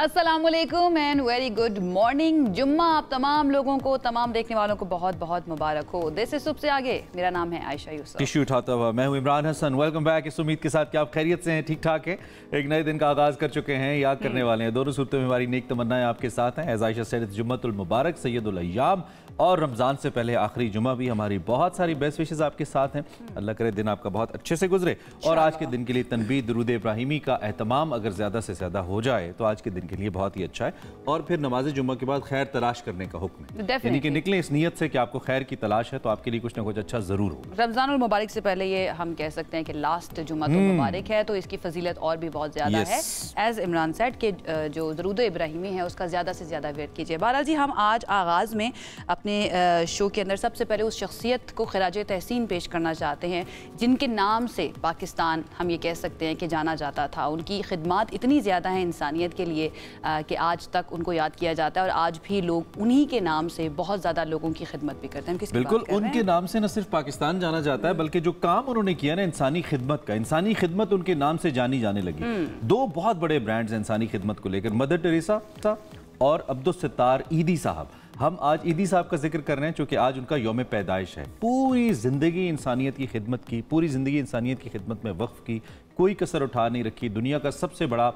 अस्सलामुअलैकुम and very good morning. जुम्मा आप तमाम लोगों को, तमाम देखने वालों को बहुत बहुत मुबारक हो। देश से सुबह से आगे, मेरा नाम है आयशा यूसुफ। टिश्यू उठाता हुआ मैं हूं इमरान हसन। Welcome back. इस उम्मीद के साथ कि आप खैरियत से हैं, ठीक ठाक हैं, एक नए दिन का आगाज़ कर चुके हैं, याद करने वाले हैं। दोनों सूरतों में हमारी नेक तमन्नाएं आपके साथ हैं। एज़ आयशा सेड, जुम्मतुल मुबारक, सैयदुल अय्याम, और रमज़ान से पहले आखिरी जुम्मा भी। हमारी बहुत सारी बेस्ट विशेज़ आपके साथ हैं। अल्लाह करे दिन आपका बहुत अच्छे से गुजरे। और आज के दिन के लिए तनबीह दुरूद इब्राहिमी का एहतमाम अगर ज़्यादा से ज़्यादा हो जाए तो आज के दिन के लिए बहुत ही अच्छा है। और फिर नमाज जुम्मा के बाद खैर तलाश करने का हुक्म है, यानी कि निकले इस नीयत से कि आपको खैर की तलाश है तो आपके लिए कुछ ना कुछ अच्छा ज़रूर हो। रमज़ान और मुबारक से पहले ये हम कह सकते हैं कि लास्ट जुम्मा तो मुबारक है, तो इसकी फजीलत और भी बहुत ज़्यादा है। एज़ इमरान सेड के जो दुरूद इब्राहिमी है उसका ज़्यादा से ज़्यादा वेट कीजिए। बहरहाल जी, हम आज आगाज़ में अपने शो के अंदर सबसे पहले उस शख्सियत को खिराज तहसीन पेश करना चाहते हैं जिनके नाम से पाकिस्तान, हम ये कह सकते हैं कि जाना जाता था। उनकी खिदमत इतनी ज़्यादा है इंसानियत के लिए कि आज तक उनको याद किया जाता है और आज भी लोग उन्हीं के नाम से बहुत ज़्यादा लोगों की खिदमत भी करते हैं। बिल्कुल, उनके नाम से न सिर्फ पाकिस्तान जाना जाता है बल्कि जो काम उन्होंने किया ना इंसानी खिदमत का, इंसानी खिदमत उनके नाम से जानी जाने लगी। दो बहुत बड़े ब्रांड्स हैं इंसानी खिदमत को लेकर, मदर टेरेसा और अब्दुल सत्तार ईदी साहब। हम आज ईदी साहब का जिक्र कर रहे हैं क्योंकि आज उनका यौम पैदाइश है। पूरी ज़िंदगी इंसानियत की खिदमत की, पूरी ज़िंदगी इंसानियत की खिदमत में वक्फ की, कोई कसर उठा नहीं रखी। दुनिया का सबसे बड़ा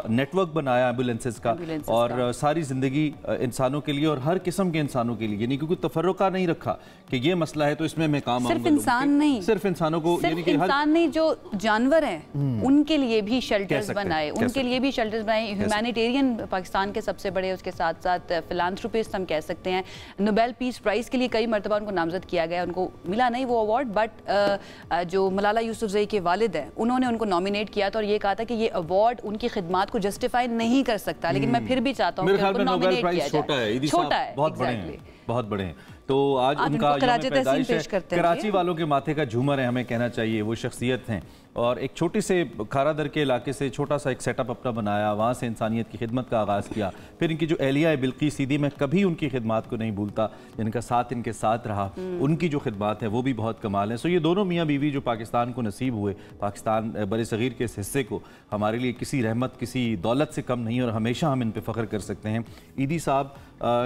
नेटवर्क बनाया एम्बुलेंसेस का, और सारी ज़िंदगी इंसानों के लिए और हर किस्म के इंसानों के लिए, यानी कि कोई तफर्रुका नहीं रखा कि ये मसला है तो इसमें मैं काम सिर्फ इंसान नहीं, सिर्फ इंसानों को, यानी कि इंसान नहीं, जो जानवर हैं उनके लिए भी शेल्टर्स बनाए, उनके लिए भी शेल्टर्स बनाए। ह्यूमैनिटेरियन पाकिस्तान के सबसे बड़े, उसके साथ साथ फिलांथ्रोपिस्ट हम कह सकते हैं। नोबेल पीस प्राइज़ के लिए कई मरतबा उनको नामजद किया गया, उनको मिला नहीं वो अवार्ड, बट जो मलाला यूसुफजई के वालिद हैं उन्होंने उनको नॉमिनेट किया था और ये कहा था कि ये अवार्ड उनकी खिदमत को जस्टिफाई नहीं कर सकता, लेकिन मैं फिर भी चाहता हूँ कि उनको नॉमिनेट किया जाए। छोटा है, बहुत बड़े हैं। तो आज उनका यौम पैदाइश है। कराची वालों के माथे का झूमर है, हमें कहना चाहिए। वो शख्सियत हैं और एक छोटे से खारादर के इलाके से छोटा सा एक सेटअप अपना बनाया, वहाँ से इंसानियत की खिदमत का आगाज़ किया। फिर इनकी जो एहलिया है बिल्किस सीदी, मैं कभी उनकी खिदमत को नहीं भूलता, जिनका साथ इनके साथ रहा, उनकी जो खिदमत है वो भी बहुत कमाल है। सो ये दोनों मियाँ बीवी जो पाकिस्तान को नसीब हुए, पाकिस्तान बड़े सग़ीर के इस हिस्से को, हमारे लिए किसी रहमत, किसी दौलत से कम नहीं, और हमेशा हम इन पर फ़ख्र कर सकते हैं। ईदी साहब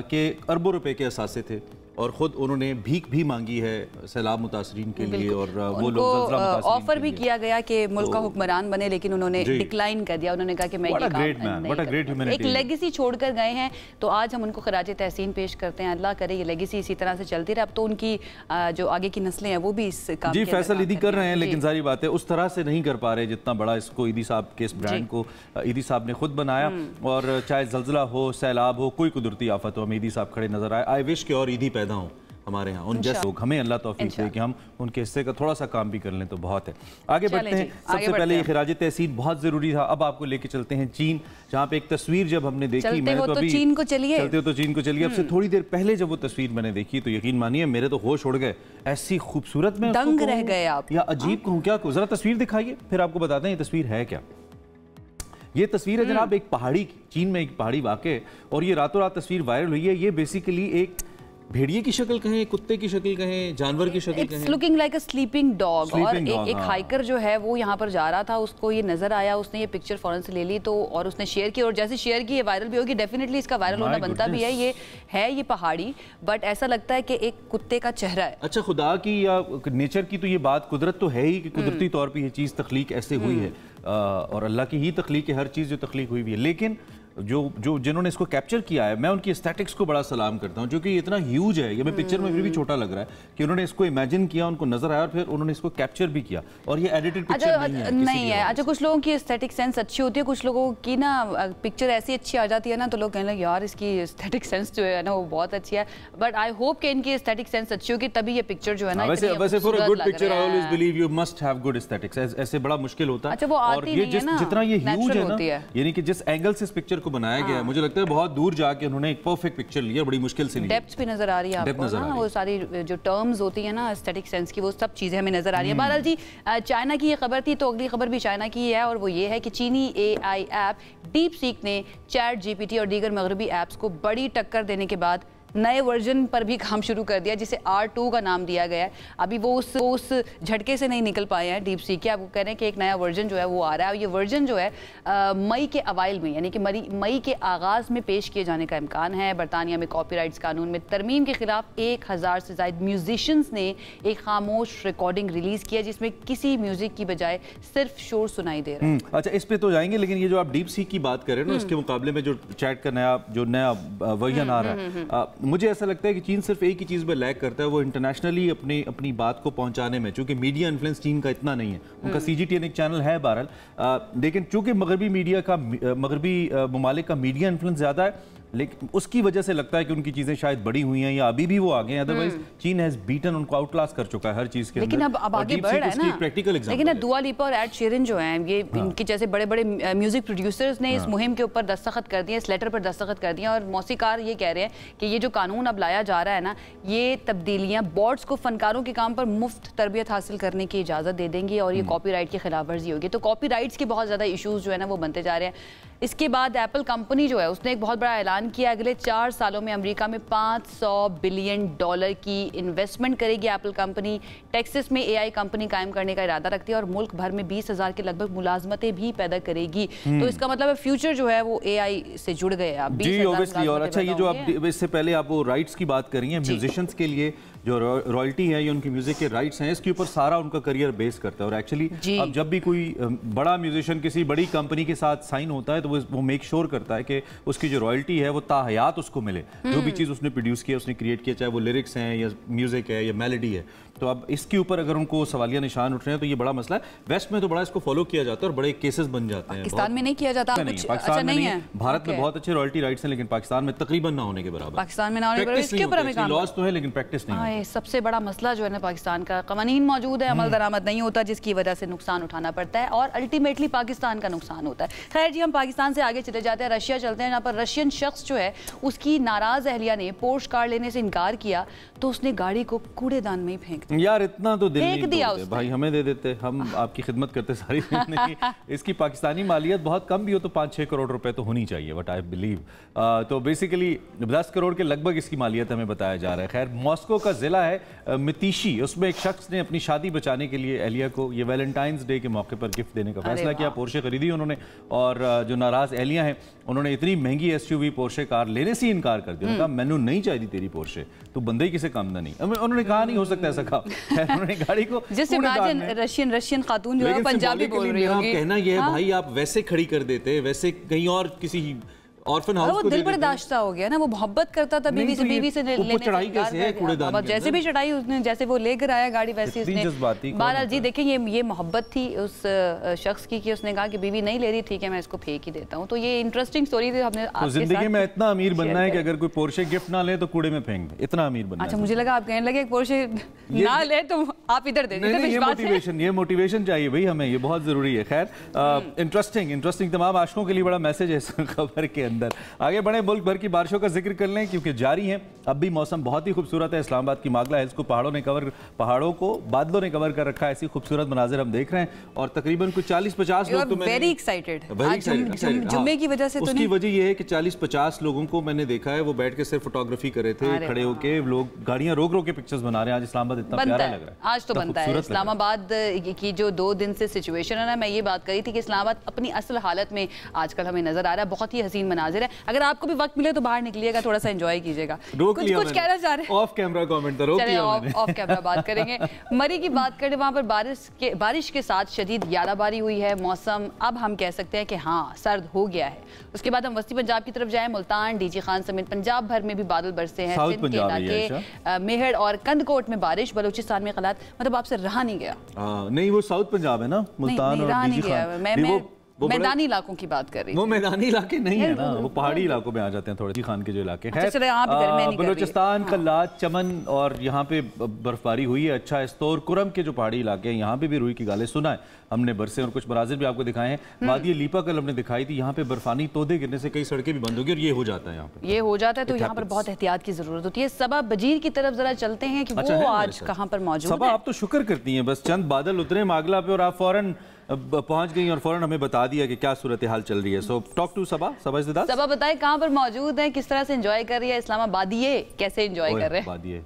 के अरबों रुपए के असासे थे और ख़ुद उन्होंने भीख भी मांगी है सैलाब मुतासरीन के लिए, और वो लोग ऑफर भी किया गया कि मुल्क का हुक्मरान बने, लेकिन उन्होंने डिक्लाइन कर दिया। उन्होंने कहा कि मैं ये काम एक लेगेसी छोड़कर गए हैं, तो आज हम उनको खराज तहसीन पेश करते हैं। अल्लाह करे ये लेगेसी इसी तरह से चलती रहे। अब तो उनकी जो आगे की नस्लें हैं वो भी इस काम जी फैसल ईदी कर रहे हैं, लेकिन सारी बात है उस तरह से नहीं कर पा रहे जितना बड़ा इसको ईदी साहब के इस ब्रांड को ईदी साहब ने खुद बनाया। और चाहे जल्जला हो, सैलाब हो, कोई कुदरती आफत हो, हमें ईदी साहब खड़े नजर आए। आई विश के और ईदी पैदा हो हमारे यहाँ उन जैसे लोग, हमें अल्लाह तौफीक दे कि हम उनके हिस्से का थोड़ा सा काम भी कर लें तो बहुत है। आगे बढ़ते हैं। सबसे पहले ये खिराज तहसीन बहुत ज़रूरी था। अब आपको लेके चलते हैं चीन, जहाँ पे एक तस्वीर जब हमने देखी, मैंने तो अभी चीन को चलिए, चलते हो तो चीन को चलिए। अब से थोड़ी देर पहले जब वो तस्वीर मैंने देखी तो यकीन मानिए मेरे तो होश उड़ गए। ऐसी खूबसूरत, में दंग रह गए आप, या अजीब कहूँ क्या, जरा तस्वीर दिखाइए फिर आपको बताते हैं ये तस्वीर है क्या। ये तस्वीर है जनाब एक पहाड़ी की, चीन में एक पहाड़ी वाक़, और ये रातों रात तस्वीर वायरल हुई है। ये बेसिकली एक भेड़िए की शक्ल कहें, कुत्ते की शक्ल कहें, जानवर की शक्ल कहें, looking like a sleeping dog. और एक हाइकर जो है वो यहाँ पर जा रहा था, उसको ये नजर आया, उसने ये पिक्चर फौरन से ले ली तो, और उसने शेयर की, और जैसे शेयर की ये वायरल भी होगी। डेफिनेटली इसका वायरल होना बनता भी है। ये पहाड़ी, बट ऐसा लगता है कि एक कुत्ते का चेहरा है। अच्छा, खुदा की या नेचर की तो ये बात, कुदरत तो है ही कि कुदरती तौर पर ये चीज़ तख्लीक ऐसे हुई है, और अल्लाह की ही तख्लीक है हर चीज़ जो तख्लीक हुई है। लेकिन जो जिन्होंने इसको कैप्चर किया है, मैं उनकी एस्थेटिक्स को बड़ा सलाम करता हूँ, क्योंकि इतना ह्यूज है, ये मैं पिक्चर में फिर भी छोटा लग रहा है कि उन्होंने इसको इमेजिन किया, उनको नजर आया और फिर उन्होंने इसको कैप्चर भी किया। और ये एडिटेड पिक्चर नहीं है। अच्छा, कुछ लोगों की एस्थेटिक सेंस अच्छी होती है, कुछ लोगों की ना पिक्चर ऐसी अच्छी आ जाती है ना तो लोग कहने लगे यार इसकी एस्थेटिक सेंस जो है ना वो बहुत अच्छी है। बट आई होप कि इनकी एस्थेटिक सेंस अच्छी होगी तभी ये पिक्चर जो है ना, वैसे for a good picture I always believe you must have good aesthetics. ऐसे बड़ा मुश्किल होता है। अच्छा, वो आती नहीं है ना, जितना ये ह्यूज है ना, यानी कि जिस एंगल से इस पिक्चर को बनाया गया है, मुझे लगता है बहुत दूर जाके उन्होंने एक परफेक्ट पिक्चर लिया, बड़ी मुश्किल से ली। डेप्थ भी नजर आ रही है आपको ना, वो सारी जो टर्म्स होती है ना एस्थेटिक सेंस की, वो सब चीजें हमें नजर आ रही है। बहरहाल जी, चाइना की ये खबर थी तो अगली खबर भी चाइना की है, और वो ये है कि चीनी AI ऐप डीप सीक ने चैट GPT और दीगर मगरबी ऐप्स को बड़ी टक्कर देने के बाद नए वर्जन पर भी काम शुरू कर दिया जिसे R2 का नाम दिया गया है। अभी वो उस झटके से नहीं निकल पाए हैं डीप सी के। आप कह रहे हैं कि एक नया वर्जन जो है वो आ रहा है और ये वर्जन जो है मई के अवाइल में यानी कि मई के आगाज़ में पेश किए जाने का इम्कान है। बरतानिया में कॉपीराइट्स कानून में तरमीम के खिलाफ 1000 से ज़ायद म्यूजिशियंस ने एक खामोश रिकॉर्डिंग रिलीज़ किया जिसमें किसी म्यूज़िक की बजाय सिर्फ शोर सुनाई दे रहा है। अच्छा, इस पे तो जाएंगे, लेकिन ये जो आप डीप सी की बात कर रहे हैं ना, इसके मुकाबले में जो चैट का नया वर्जन आ रहा है, मुझे ऐसा लगता है कि चीन सिर्फ एक ही चीज़ में लैग करता है, वो इंटरनेशनली अपनी बात को पहुंचाने में। चूंकि मीडिया इन्फ्लुएंस चीन का इतना नहीं है, उनका CGTN एक चैनल है बहरहाल, लेकिन चूंकि मगरबी ममालिक का मीडिया इन्फ्लुएंस ज़्यादा है, लेकिन उसकी वजह से लगता है कि उनकी चीजें शायद बड़ी हुई हैं या अभी भी वो आगे हैं। अदरवाइज चीन हैज बीटन, उनको आउटक्लास कर चुका है हर चीज के। लेकिन अब आगे बढ़ रहा है ना, प्रैक्टिकल एग्जांपल। लेकिन दुआ लिपा और एड शेरन जो हैं, ये इनके जैसे बड़े बड़े म्यूजिक प्रोड्यूसर्स ने इस मुहिम के ऊपर दस्तखत कर दिए, इस लेटर पर दस्तखत कर दिए और मौसीकार ये कह रहे हैं कि ये जो कानून अब लाया जा रहा है ना, ये तब्दीलियां बोर्ड्स को फनकारों के काम पर मुफ्त तरबियत हासिल करने की इजाजत दे देंगी और ये कॉपीराइट की खिलाफ वर्जी होगी। तो कॉपीराइट्स के बहुत ज्यादा इशूज जो है ना वो बनते जा रहे हैं। इसके बाद एप्पल कंपनी जो है उसने एक बहुत बड़ा ऐलान किया, अगले 4 सालों में अमेरिका में $500 बिलियन की इन्वेस्टमेंट करेगी एप्पल कंपनी। टेक्सास में AI कंपनी कायम करने का इरादा रखती है और मुल्क भर में 20,000 के लगभग मुलाजमतें भी पैदा करेगी। तो इसका मतलब है फ्यूचर जो है वो AI से जुड़ गए आप। जी ऑब्वियसली। और अच्छा, ये जो आप इससे पहले आप वो राइट्स की बात कर रही हैं, म्यूजिशियंस के लिए जो रॉयल्टी है या उनकी म्यूजिक के राइट्स हैं, इसके ऊपर सारा उनका करियर बेस करता है। और एक्चुअली अब जब भी कोई बड़ा म्यूजिशियन किसी बड़ी कंपनी के साथ साइन होता है तो वो मेक श्योर करता है कि उसकी जो रॉयल्टी है वो ताहयात उसको मिले। जो भी चीज़ उसने प्रोड्यूस किया, उसने क्रिएट किया, चाहे वो लिरिक्स हैं या म्यूजिक है या मेलोडी है, तो अब इसके ऊपर अगर उनको सवालिया निशान उठ रहे हैं तो ये बड़ा मसला है। वेस्ट में तो बड़ा इसको फॉलो किया जाता है और बड़े केसेस बन जाते हैं। पाकिस्तान में नहीं किया जाता? पाकिस्तान में नहीं है। भारत में बहुत अच्छे रॉयल्टी राइट्स हैं, लेकिन पाकिस्तान में तकरीबन ना होने के बराबर। पाकिस्तान में ना होने के बराबर, इसके ऊपर हमें काम लॉस तो है लेकिन प्रैक्टिस नहीं है। सबसे बड़ा मसला जो है ना पाकिस्तान का, कवानीन मौजूद है, अमल दरामद नहीं होता, जिसकी वजह से नुकसान उठाना पड़ता है और अल्टीमेटली पाकिस्तान का नुकसान होता है। खैर जी, हम पाकिस्तान से आगे चले जाते हैं, रशिया चलते हैं, जहाँ पर रशियन शख्स जो है उसकी नाराज अहलिया ने पोर्श कार लेने से इनकार किया तो उसने गाड़ी को कूड़ेदान में ही फेंक दिया। यार इतना तो दिल नहीं दिया तोड़ते भाई, हमें दे देते, हम आपकी खिदमत करते सारी नहीं। इसकी पाकिस्तानी मालियत बहुत कम भी हो तो 5-6 करोड़ रुपए तो होनी चाहिए, व्हाट आई बिलीव। तो बेसिकली 10 करोड़ के लगभग इसकी मालियत हमें बताया जा रहा है। खैर, मॉस्को का जिला है मितीशी, उसमें एक शख्स ने अपनी शादी बचाने के लिए एहलिया को ये वैलेंटाइंस डे के मौके पर गिफ्ट देने का फैसला किया। पोर्शे खरीदी उन्होंने और जो नाराज एहलिया हैं उन्होंने इतनी महंगी SUV पोर्शे कार लेने से इनकार कर दिया। उन्होंने कहा मैनू नहीं चाहिए तेरी पोर्शे, तो बंदे ही किसे काम नहीं। उन्होंने कहा नहीं हो सकता ऐसा काम। उन्होंने गाड़ी को रशियन खातून जो है पंजाबी बोल रही होगी। कहना यह है भाई, आप वैसे खड़ी कर देते, वैसे कहीं और किसी ऑर्फन हाउस वो दिल बर्दाश्ता हो गया ना, वो मोहब्बत करता था बीवी से लेने चढ़ाई कैसे है कूड़ेदान में, जैसे भी चढ़ाई उसने, जैसे वो लेकर आया गाड़ी वैसे उसने। बहरहाल जी देखें, ये मोहब्बत थी उस शख्स की कि उसने कहा कि बीवी नहीं ले रही थी कि मैं इसको फेंक ही देता हूँ। तो ये इंटरेस्टिंग स्टोरी थी। हमने जिंदगी में इतना अमीर बनना है कि अगर कोई पोर्शे गिफ्ट ना ले तो कूड़े में फेंक दे, इतना अमीर बनना। अच्छा, मुझे लगा आप कहने लगे पोर्शे ना ले तो आप इधर दे दीजिए। ये मोटिवेशन चाहिए भाई हमें, ये बहुत जरूरी है। खैर, इंटरेस्टिंग तमाम आशिकों के लिए बड़ा मैसेज है इस खबर के अंदर। आगे बढ़े, मुल्क भर की बारिशों का जिक्र कर लें क्योंकि जारी है। अब भी मौसम बहुत ही खूबसूरत है। इस्लामाबाद की मागला हिल्स को पहाड़ों को बादलों ने कवर कर रखा है। ऐसी खूबसूरत मनाजिर हम देख रहे हैं और तकरीबन कुछ 40-50 लोग, तो वेरी एक्साइटेड जुम्मे की वजह से। उसकी वजह यह है कि 40-50 लोगों को मैंने देखा है वो बैठ के सिर्फ फोटोग्राफी कर रहे थे, खड़े होके लोग गाड़ियां रोक के पिक्चर्स बना रहे हैं। आज इस्लामाबाद इतना प्यारा लग रहा है, आज तो बनता है। इस्लामाबाद की जो 2 दिन से सिचुएशन है ना, मैं ये बात करी थी कि इस्लामाबाद अपनी असल हालत में आजकल हमें नजर आ रहा है। बहुत ही हसीन मनाजिर है। अगर आपको भी वक्त मिले तो बाहर निकलिएगा, थोड़ा सा एंजॉय कीजिएगा। कुछ कहना चाह रहे हैं? ऑफ कैमरा कमेंट करो, ऑफ कैमरा बात करेंगे। मरी की बात करें, वहां पर बारिश के साथ शदीद यादाबारी हुई है। मौसम अब हम कह सकते हैं कि हाँ, सर्द हो गया है। उसके बाद हम वस्ती पंजाब की तरफ जाएं, मुल्तान, डीजी खान समेत पंजाब भर में भी बादल बरसे हैं। सिंध के इलाके मेहड़ और कंदकोट में बारिश, बलूचिस्तान में हालात, मतलब आपसे रहा नहीं गया। नहीं, वो साउथ पंजाब है ना, मुल्तान और डीजी खान। मैदानी इलाकों की बात कर रही वो मैदानी इलाके नहीं है ना, वो पहाड़ी इलाकों में आ जाते हैं थोड़े खान के जो इलाके हैं। बलूचिस्तान, कल्लात, चमन और यहाँ पे बर्फबारी हुई है। अच्छा, इस्तोर कुरम के जो पहाड़ी इलाके हैं यहाँ पे भी रुई की गालें सुना है हमने बरसे और कुछ मनाजिर भी आपको दिखाए हैं। वादी लीपा कल हमने दिखाई थी, यहाँ पे बर्फानी तोदे गिरने से कई सड़कें भी बंद होगी और ये हो जाता है यहाँ पे। ये हो जाता है तो यहाँ पर बहुत एहतियात की जरूरत होती है। सबा बजीर की तरफ जरा चलते हैं कि वो आज कहाँ पर मौजूद है। आप तो शुक्र करती हैं, बस चंद बादल उतरे मागला पे और आप फौरन पहुंच गई और फौरन हमें बता दिया कि क्या सूरत हाल चल रही है। सो टॉक टू सबा। सबा बताए कहाँ पर मौजूद है, किस तरह से एंजॉय कर रही है इस्लामाबादिये, कैसे एंजॉय कर रहे हैं?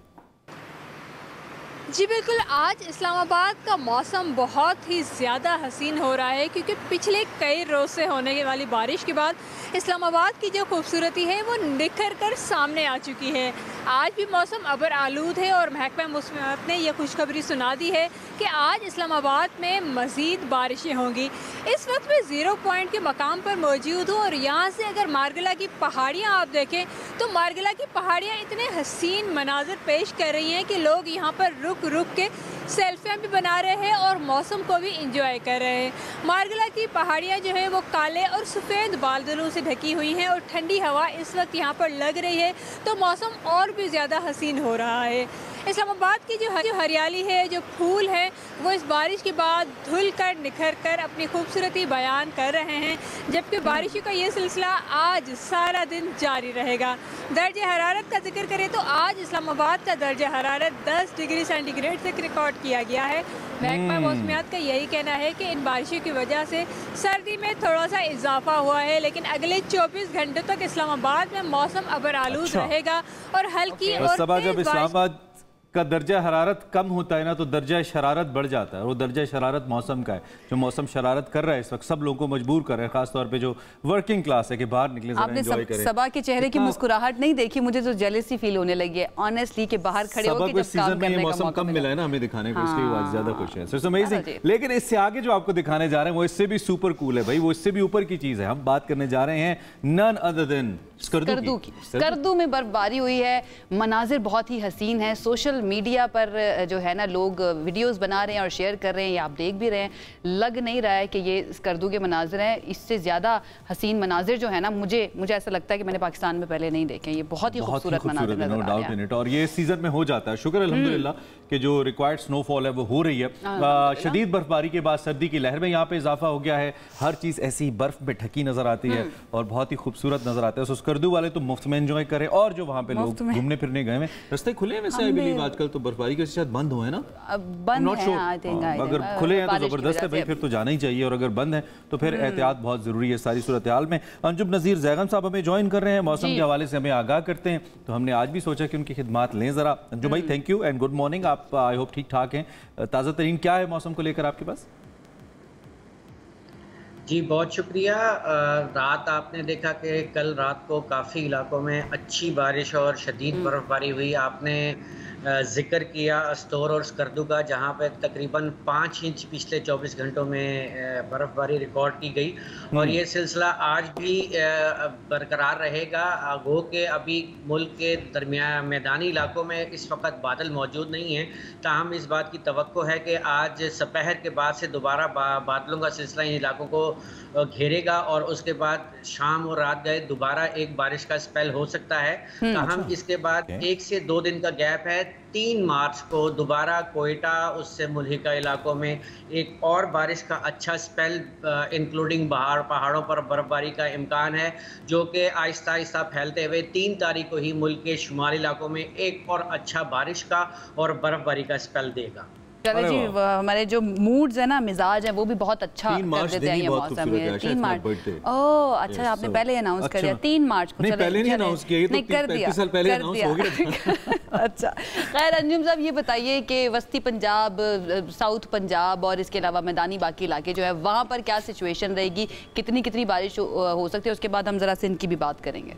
जी बिल्कुल, आज इस्लामाबाद का मौसम बहुत ही ज़्यादा हसीन हो रहा है क्योंकि पिछले कई रोज़ से होने वाली बारिश के बाद इस्लामाबाद की जो खूबसूरती है वो निखर कर सामने आ चुकी है। आज भी मौसम अबर आलूद है और महकमा मौसमियात ने यह खुशखबरी सुना दी है कि आज इस्लामाबाद में मज़ीद बारिशें होंगी। इस वक्त मैं ज़ीरो पॉइंट के मकाम पर मौजूद हूँ और यहाँ से अगर मार्गला की पहाड़ियाँ आप देखें तो मार्गला की पहाड़ियाँ इतने हसीन मनाजिर पेश कर रही हैं कि लोग यहाँ पर रुक के सेल्फियाँ भी बना रहे हैं और मौसम को भी इंजॉय कर रहे हैं। मार्गला की पहाड़ियाँ जो है वो काले और सफ़ेद बादलों से ढकी हुई हैं और ठंडी हवा इस वक्त यहाँ पर लग रही है तो मौसम और भी ज़्यादा हसीन हो रहा है। इस्लामाबाद की जो हरियाली है, जो फूल है, वो इस बारिश के बाद धुल कर निखर कर अपनी खूबसूरती बयान कर रहे हैं, जबकि बारिशों का ये सिलसिला आज सारा दिन जारी रहेगा। दर्जे हरारत का जिक्र करें तो आज इस्लामाबाद का दर्जा हरारत 10 डिग्री सेंटीग्रेड तक रिकॉर्ड किया गया है। महकमा मौसमियात का यही कहना है कि इन बारिशों की वजह से सर्दी में थोड़ा सा इजाफा हुआ है, लेकिन अगले 24 घंटों तक इस्लामाबाद में मौसम अबर आलूद रहेगा और हल्की और का दर्जा हरारत कम होता है ना तो दर्जा शरारत बढ़ जाता है। वो दर्जा शरारत मौसम का है, जो मौसम शरारत कर रहा है इस वक्त सब लोगों को मजबूर कर रहा है, खासतौर पे जो वर्किंग क्लास है कि बाहर निकले जरा एंजॉय करें। सबा के चेहरे की मुस्कुराहट नहीं देखी, मुझे तो जेलसी फील होने लगी है ऑनेस्टली कि बाहर खड़े होकर जब काम करने का मौसम कम मिला है ना हमें दिखाने को, इसलिए आज ज्यादा खुश है। So it's amazing. लेकिन इससे आगे जो आपको दिखाने जा रहे हैं वो इससे भी सुपर कूल है भाई, वो इससे भी ऊपर की चीज है। हम बात करने जा रहे हैं नन अदर देन स्कर्दू की। स्कर्दू में बर्फबारी हुई है, मनाजिर बहुत ही हसीन है। सोशल मीडिया पर जो है ना लोग वीडियोस बना रहे हैं और शेयर कर रहे हैं, या आप देख भी रहे हैं। लग नहीं रहा है कि ये स्कर्दू के मनाजिर हैं, इससे ज़्यादा हसीन मनाजिर जो है ना मुझे ऐसा लगता है कि मैंने पाकिस्तान में पहले नहीं देखे। ये बहुत ही खूबसूरत मनाजिर नजर आ रहे हैं और ये सीजन में हो जाता है। शुक्र अल्हम्दुलिल्लाह कि जो रिक्वायर्ड स्नोफॉल है वो हो रही है। शदीद बर्फबारी के बाद सर्दी की लहर में यहाँ पे इजाफा हो गया है, हर चीज़ ऐसी बर्फ में ढकी नजर आती है और बहुत ही खूबसूरत नजर आता है। सो स्कर्दू वाले तो मुफ्त में एंजॉय करें, और जो वहाँ पे लोग घूमने फिरने गए हैं, रास्ते खुले हैं वैसे आई बिलीव आजकल तो बर्फबारी के शायद बंद हुए ना, बंद है। अगर खुले हैं तो जबरदस्त है भाई, फिर तो जाना ही चाहिए, और अगर बंद है तो फिर एहतियात बहुत जरूरी है सारी सूरत हाल में। अंजुम नज़ीर जैगम साहब हमें ज्वाइन कर रहे हैं, मौसम के हवाले से हमें आगाह करते हैं, तो हमने आज भी सोचा कि उनकी खिदमात लें जरा। अंजुम भाई thank you and good morning. आप आई होप ठीक ठाक हैं। ताज़ा तरीन क्या है मौसम को लेकर आपके पास? जी बहुत शुक्रिया। रात आपने देखा कि कल रात को काफ़ी इलाकों में अच्छी बारिश और शदीद बर्फबारी हुई। आपने जिक्र किया अस्तोर और स्कर्दू का, जहाँ पे तकरीबन 5 इंच पिछले 24 घंटों में बर्फबारी रिकॉर्ड की गई और ये सिलसिला आज भी बरकरार रहेगा। गो के अभी मुल्क के दरमियान मैदानी इलाकों में इस वक्त बादल मौजूद नहीं हैं, ताहम इस बात की तवक्को है कि आज दोपहर के बाद से दोबारा बादलों का सिलसिला इन इलाकों को घेरेगा और उसके बाद शाम और रात गए दोबारा एक बारिश का स्पेल हो सकता है। ताहम इसके बाद 1 से 2 दिन का गैप है। 3 मार्च को दोबारा कोयटा उससे मुल्हिका इलाकों में एक और बारिश का अच्छा स्पेल इंक्लूडिंग पहाड़ों पर बर्फबारी का इम्कान है, जो कि आहिस्ता आहिस्ता फैलते हुए 3 तारीख को ही मुल्क के शुमाली इलाकों में एक और अच्छा बारिश का और बर्फबारी का स्पेल देगा। चलो जी, हमारे जो मूड्स है ना, मिजाज है, वो भी बहुत अच्छा कर देते हैं ये मौसम में। 3 मार्च ओह अच्छा, आपने पहले अनाउंस कर दिया 3 मार्च को। नहीं पहले नहीं अनाउंस किया, ये तो 35 साल पहले अनाउंस हो गया। अच्छा खैर अंजुम साहब ये बताइए कि वस्ती पंजाब, साउथ पंजाब और इसके अलावा मैदानी बाकी इलाके जो है वहाँ पर क्या सिचुएशन रहेगी, कितनी बारिश हो सकती है? उसके बाद हम जरा सिंध की भी बात करेंगे।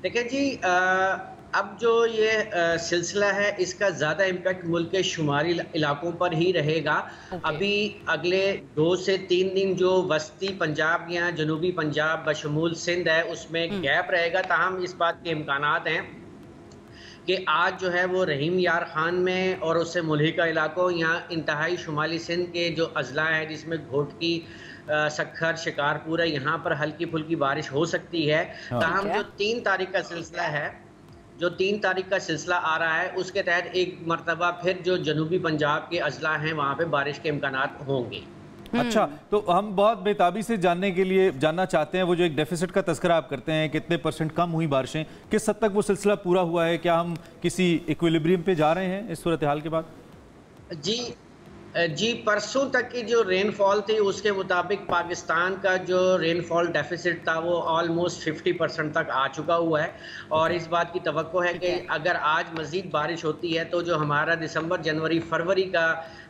देखिए जी, अब जो ये सिलसिला है इसका ज़्यादा इम्पैक्ट मुल्क के शुमारी इलाकों पर ही रहेगा। अभी अगले 2 से 3 दिन जो वस्ती पंजाब या जनूबी पंजाब बशमूल सिंध है उसमें गैप रहेगा। ताहम इस बात के इम्कानात हैं कि आज जो है वो रहीम यार खान में और उससे मुल्हिका इलाकों या इंतहाई शुमाली सिंध के जो अजला हैं जिसमें घोटकी, सखर, शिकारपुर है, यहाँ पर हल्की फुल्की बारिश हो सकती है। ताहम जो 3 तारीख का सिलसिला आ रहा है उसके तहत एक मरतबा फिर जो जनूबी पंजाब के अजला हैं वहाँ पे बारिश के इम्कानात होंगे। अच्छा, तो हम बहुत बेताबी से जानना चाहते हैं वो जो एक डेफिसिट का तस्करा आप करते हैं, कितने % कम हुई बारिशें, किस हद तक वो सिलसिला पूरा हुआ है? क्या हम किसी इक्विलिब्रियम पे जा रहे हैं इस सूरत हाल के बाद? जी, परसों तक की जो रेनफॉल थी उसके मुताबिक पाकिस्तान का जो रेनफॉल डेफिसिट था वो ऑलमोस्ट 50% तक आ चुका हुआ है, और इस बात की तवक्को है कि अगर आज मज़ीद बारिश होती है तो जो हमारा दिसंबर, जनवरी, फरवरी का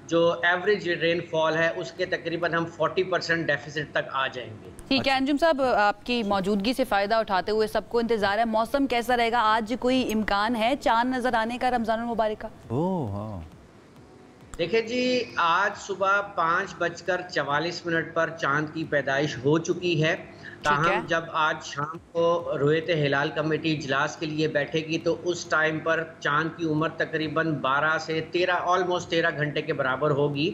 जो एवरेज रेनफॉल है उसके तकरीबन हम 40% डेफिसिट तक आ जाएंगे। ठीक है अंजुम साहब, आपकी मौजूदगी से फ़ायदा उठाते हुए सबको इंतज़ार है, मौसम कैसा रहेगा आज? कोई इम्कान है चांद नज़र आने का रमज़ान मुबारक का? ओह हाँ, देखिए जी, आज सुबह 5:44 पर चांद की पैदाइश हो चुकी है। ताहम जब आज शाम को रुयत हिलाल कमेटी इजलास के लिए बैठेगी तो उस टाइम पर चांद की उम्र तकरीबन 12 से 13, ऑलमोस्ट 13 घंटे के बराबर होगी।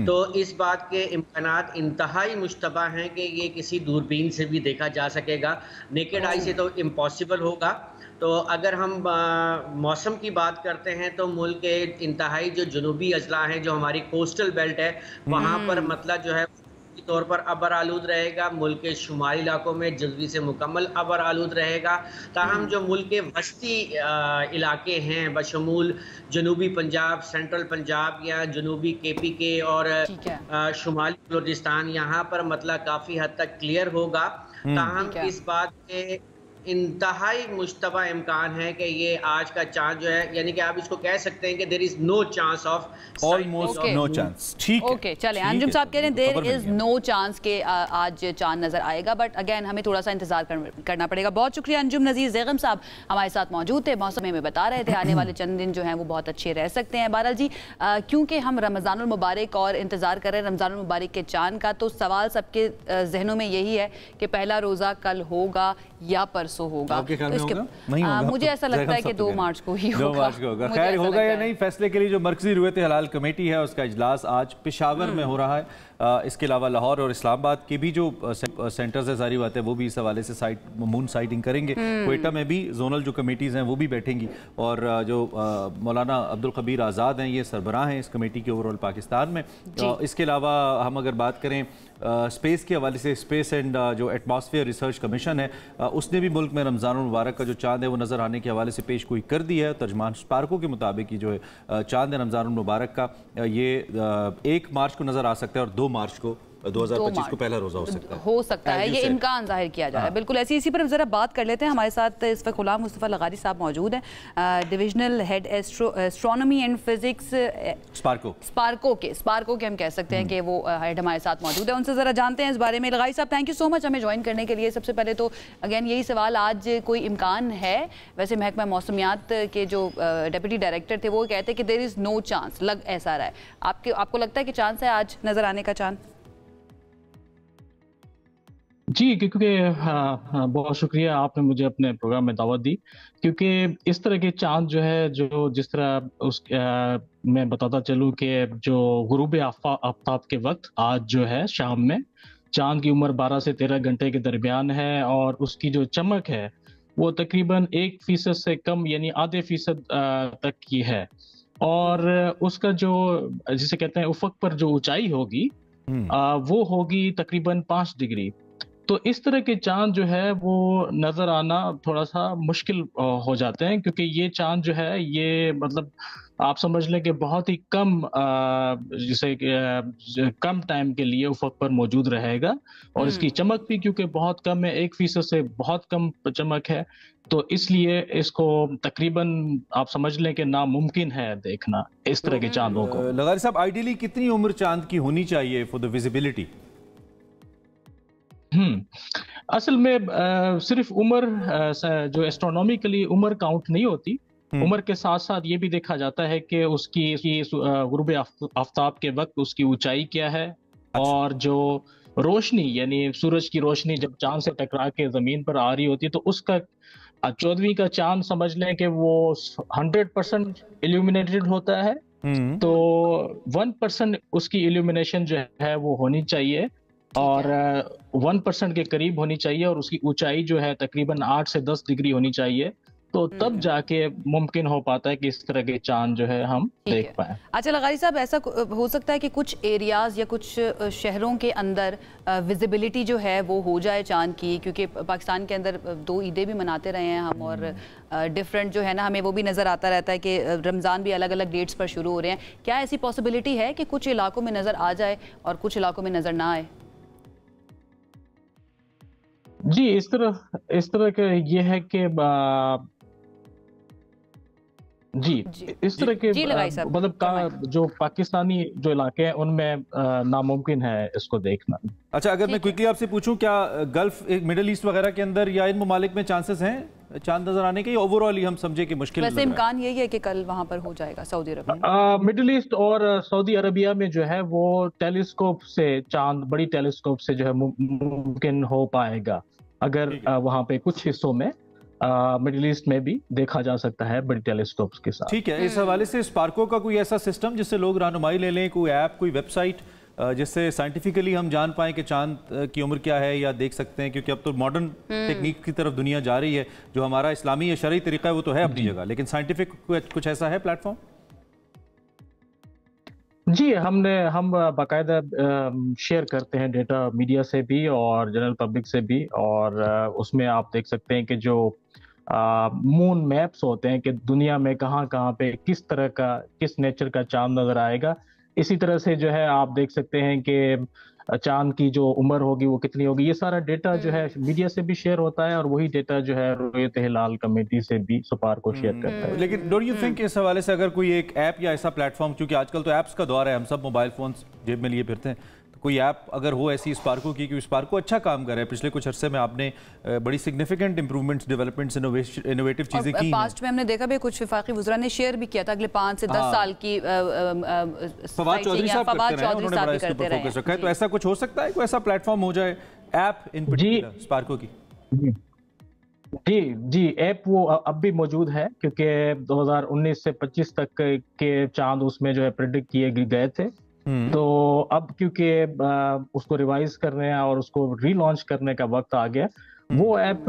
तो इस बात के इम्कानात इंतहाई मुश्तबा हैं कि ये किसी दूरबीन से भी देखा जा सकेगा, नेकेड आई से तो इम्पॉसिबल होगा। तो अगर हम मौसम की बात करते हैं तो मुल्क के इंतहाई जो जनूबी अजला हैं, जो हमारी कोस्टल बेल्ट है, वहाँ पर मतलब जो है तौर पर अबर आलूद रहेगा। मुल्क के शुमाली इलाकों में जज़वी से मुकम्मल अबर आलूद रहेगा। ताहम जो मुल्क के वस्ती इलाके हैं बशमूल जनूबी पंजाब, सेंट्रल पंजाब या जनूबी KP के और शुमाली बलूचिस्तान, यहाँ पर मतलब काफ़ी हद तक क्लियर होगा। ताहम इस बात के इंतहाई मुश्तबा इम्कान है कि ये आज का चांद जो है, यानी कि आप इसको कह सकते हैं कि there is no chance of, almost no chance. ठीक है, ओके चले, अंजुम साहब कह रहे हैं देयर इज नो चांस के आज चांद नजर आएगा, बट अगेन हमें थोड़ा सा इंतजार करना पड़ेगा। बहुत शुक्रिया अंजुम नज़ीर ज़ेगम साहब हमारे साथ मौजूद थे, मौसम में बता रहे थे आने वाले चंद दिन जो हैं वो बहुत अच्छे रह सकते हैं। बहरहाल जी, क्योंकि हम रमज़ानुल मुबारक और इंतजार कर रहे हैं रमज़ानुल मुबारक के चांद का, तो सवाल सबके जहनों में यही है कि पहला रोज़ा कल होगा या परसों होगा? आपके ख्याल में होगा? नहीं होगा। मुझे ऐसा लगता है कि 2 मार्च को ही होगा। 2 मार्च को होगा। खैर होगा या नहीं, फैसले के लिए जो मरकजी रुयत हलाल कमेटी है उसका इजलास आज पेशावर में हो रहा है। इसके अलावा लाहौर और इस्लामाबाद के भी जो सेंटर्स है, सारी बात है वो भी इस हवाले से मून साइटिंग करेंगे। क्वेटा में भी जोनल जो कमेटीज़ हैं वो भी बैठेंगी, और जो मौलाना अब्दुल कबीर आज़ाद हैं ये सरबराह हैं इस कमेटी के ओवरऑल पाकिस्तान में। इसके अलावा हम अगर बात करें स्पेस के हवाले से, स्पेस एंड जो एटमॉस्फेयर रिसर्च कमीशन है उसने भी मुल्क में रमज़ान मुबारक का जो चांद है वो नज़र आने के हवाले से पेश गोई कर दी है। तर्जमान स्पार्को के मुताबिक ये जो है चांद है रमज़ान मुबारक का, ये 1 मार्च को नज़र आ सकता है और 2 मार्च को 2025 को पहला रोजा हो सकता है, ये इम्कान जाहिर किया जा रहा है। बिल्कुल ऐसी, इसी पर जरा बात कर लेते हैं। हमारे साथ इस वक्त गुलाम मुस्तफ़ा लगारी साहब मौजूद हैं, divisional head astronomy and physics Sparco के हम कह सकते हैं कि वो हेड हमारे साथ मौजूद है। उनसे जरा जानते हैं इस बारे में। लगारी साहब, थैंक यू सो मच हमें ज्वाइन करने के लिए। सबसे पहले तो अगेन यही सवाल, आज कोई इम्कान है? वैसे महकमा मौसमियात के जो डिप्टी डायरेक्टर थे वो कहते हैं कि देयर इज नो चांस, लग ऐसा रहा है। आपको लगता है कि चांस है आज नजर आने का चांद? जी, क्योंकि हाँ, बहुत शुक्रिया आपने मुझे अपने प्रोग्राम में दावत दी, क्योंकि इस तरह के चांद जो है, जो जिस तरह मैं बताता चलूँ कि जो गुरूब आफ्ताब के वक्त आज जो है शाम में चांद की उम्र 12 से 13 घंटे के दरमियान है, और उसकी जो चमक है वो तकरीबन 1% से कम, यानी आधे फीसद तक की है। और उसका जो जिसे कहते हैं उफक पर जो ऊंचाई होगी वो होगी तकरीबन 5 डिग्री। तो इस तरह के चांद जो है वो नजर आना थोड़ा सा मुश्किल हो जाते हैं, क्योंकि ये चांद जो है ये मतलब आप समझ लें कि बहुत ही कम जिसे कम टाइम के लिए उफक पर मौजूद रहेगा, और इसकी चमक भी क्योंकि बहुत कम है, 1% से बहुत कम चमक है, तो इसलिए इसको तकरीबन आप समझ लें कि नामुमकिन है देखना इस तरह के चांदों को। लगारी साहब, आइडियली कितनी उम्र चांद की होनी चाहिए फॉर द विजिबिलिटी? असल में सिर्फ उम्र जो एस्ट्रोनॉमिकली उम्र काउंट नहीं होती, उम्र के साथ साथ ये भी देखा जाता है कि उसकी गुरूब आफ्ताब के वक्त उसकी ऊंचाई क्या है। और जो रोशनी, यानी सूरज की रोशनी जब चांद से टकरा के जमीन पर आ रही होती है, तो उसका 14वीं का चांद समझ लें कि वो 100% इल्यूमिनेटेड होता है, तो 1% उसकी इल्यूमिनेशन जो है वो होनी चाहिए, और 1% के करीब होनी चाहिए, और उसकी ऊंचाई जो है तकरीबन 8 से 10 डिग्री होनी चाहिए। तो तब जाके मुमकिन हो पाता है कि इस तरह के चांद जो है हम देख पाए। अच्छा लगारी साहब, ऐसा हो सकता है कि कुछ एरियाज या कुछ शहरों के अंदर विजिबिलिटी जो है वो हो जाए चांद की, क्योंकि पाकिस्तान के अंदर 2 ईदें भी मनाते रहे हैं हम, और डिफरेंट जो है ना हमें वो भी नज़र आता रहता है कि रमज़ान भी अलग अलग डेट्स पर शुरू हो रहे हैं। क्या ऐसी पॉसिबिलिटी है कि कुछ इलाकों में नज़र आ जाए और कुछ इलाकों में नज़र ना आए? जी, इस तरह का ये है कि इस तरह के मतलब जो पाकिस्तानी जो इलाके हैं उनमें नामुमकिन है इसको देखना। अच्छा, अगर मैं क्विकली आपसे पूछूं, क्या गल्फ मिडिल ईस्ट वगैरह के अंदर या इन ममालिक में चांसेस हैं चांद नजर आने के, या ओवरऑल ही हम समझे कि मुश्किल? वैसे इम्कान यही है कि कल वहां पर हो जाएगा सऊदी अरब में। मिडिल ईस्ट और सऊदी अरबिया में जो है वो टेलीस्कोप से चांद, बड़ी टेलीस्कोप से जो है मुमकिन हो पाएगा, अगर वहां पे कुछ हिस्सों में मिडिल ईस्ट में भी देखा जा सकता है बड़ी टेलीस्कोप्स के साथ। ठीक है, इस हवाले से स्पार्को का कोई ऐसा सिस्टम जिससे लोग रहनुमाई ले लें, कोई ऐप, कोई वेबसाइट जिससे साइंटिफिकली हम जान पाएं कि चांद की उम्र क्या है, या देख सकते हैं? क्योंकि अब तो मॉडर्न टेक्निक की तरफ दुनिया जा रही है, जो हमारा इस्लामी या शरई तरीका है वो तो है अपनी जगह, लेकिन साइंटिफिक कुछ ऐसा है प्लेटफॉर्म? जी, हम बाकायदा शेयर करते हैं डेटा मीडिया से भी और जनरल पब्लिक से भी, और उसमें आप देख सकते हैं कि जो मून मैप्स होते हैं कि दुनिया में कहाँ पे किस नेचर का चांद नजर आएगा, इसी तरह से जो है आप देख सकते हैं कि चांद की जो उम्र होगी वो कितनी होगी, ये सारा डेटा जो है मीडिया से भी शेयर होता है, और वही डेटा जो है रुयत हिलाल कमेटी से भी सुपार को शेयर करता है। लेकिन डोंट यू थिंक इस हवाले से अगर कोई एक ऐप या ऐसा प्लेटफॉर्म, क्योंकि आजकल तो ऐप्स का दौर है, हम सब मोबाइल फोन जेब में लिए फिरते हैं, तो कोई ऐप अगर हो ऐसी स्पार्को की, क्योंकि स्पार्को अच्छा काम कर रहा है, पिछले कुछ अरसे में आपने बड़ी सिग्निफिकेंट इंप्रूवमेंट्स, डेवलपमेंट्स, इनोवेटिव चीजें की हैं। पास्ट में हमने देखा भी कुछ वफाकी वज़रा ने शेयर भी किया था अगले 5 से 10 साल की। फवाद चौधरी साहब उन्होंने बड़ा इसके ऊपर फोकस रखा है, तो ऐसा कुछ हो सकता है, कोई ऐसा प्लेटफॉर्म हो जाए, ऐप इन पर्टिकुलर स्पार्को की? जी, ऐप वो अब भी मौजूद है, क्योंकि 2019 से 25 तक के चांद उसमें जो है प्रेडिक्ट किए गए थे, तो अब क्योंकि उसको रिवाइज करने और उसको रीलॉन्च करने का वक्त आ गया, वो ऐप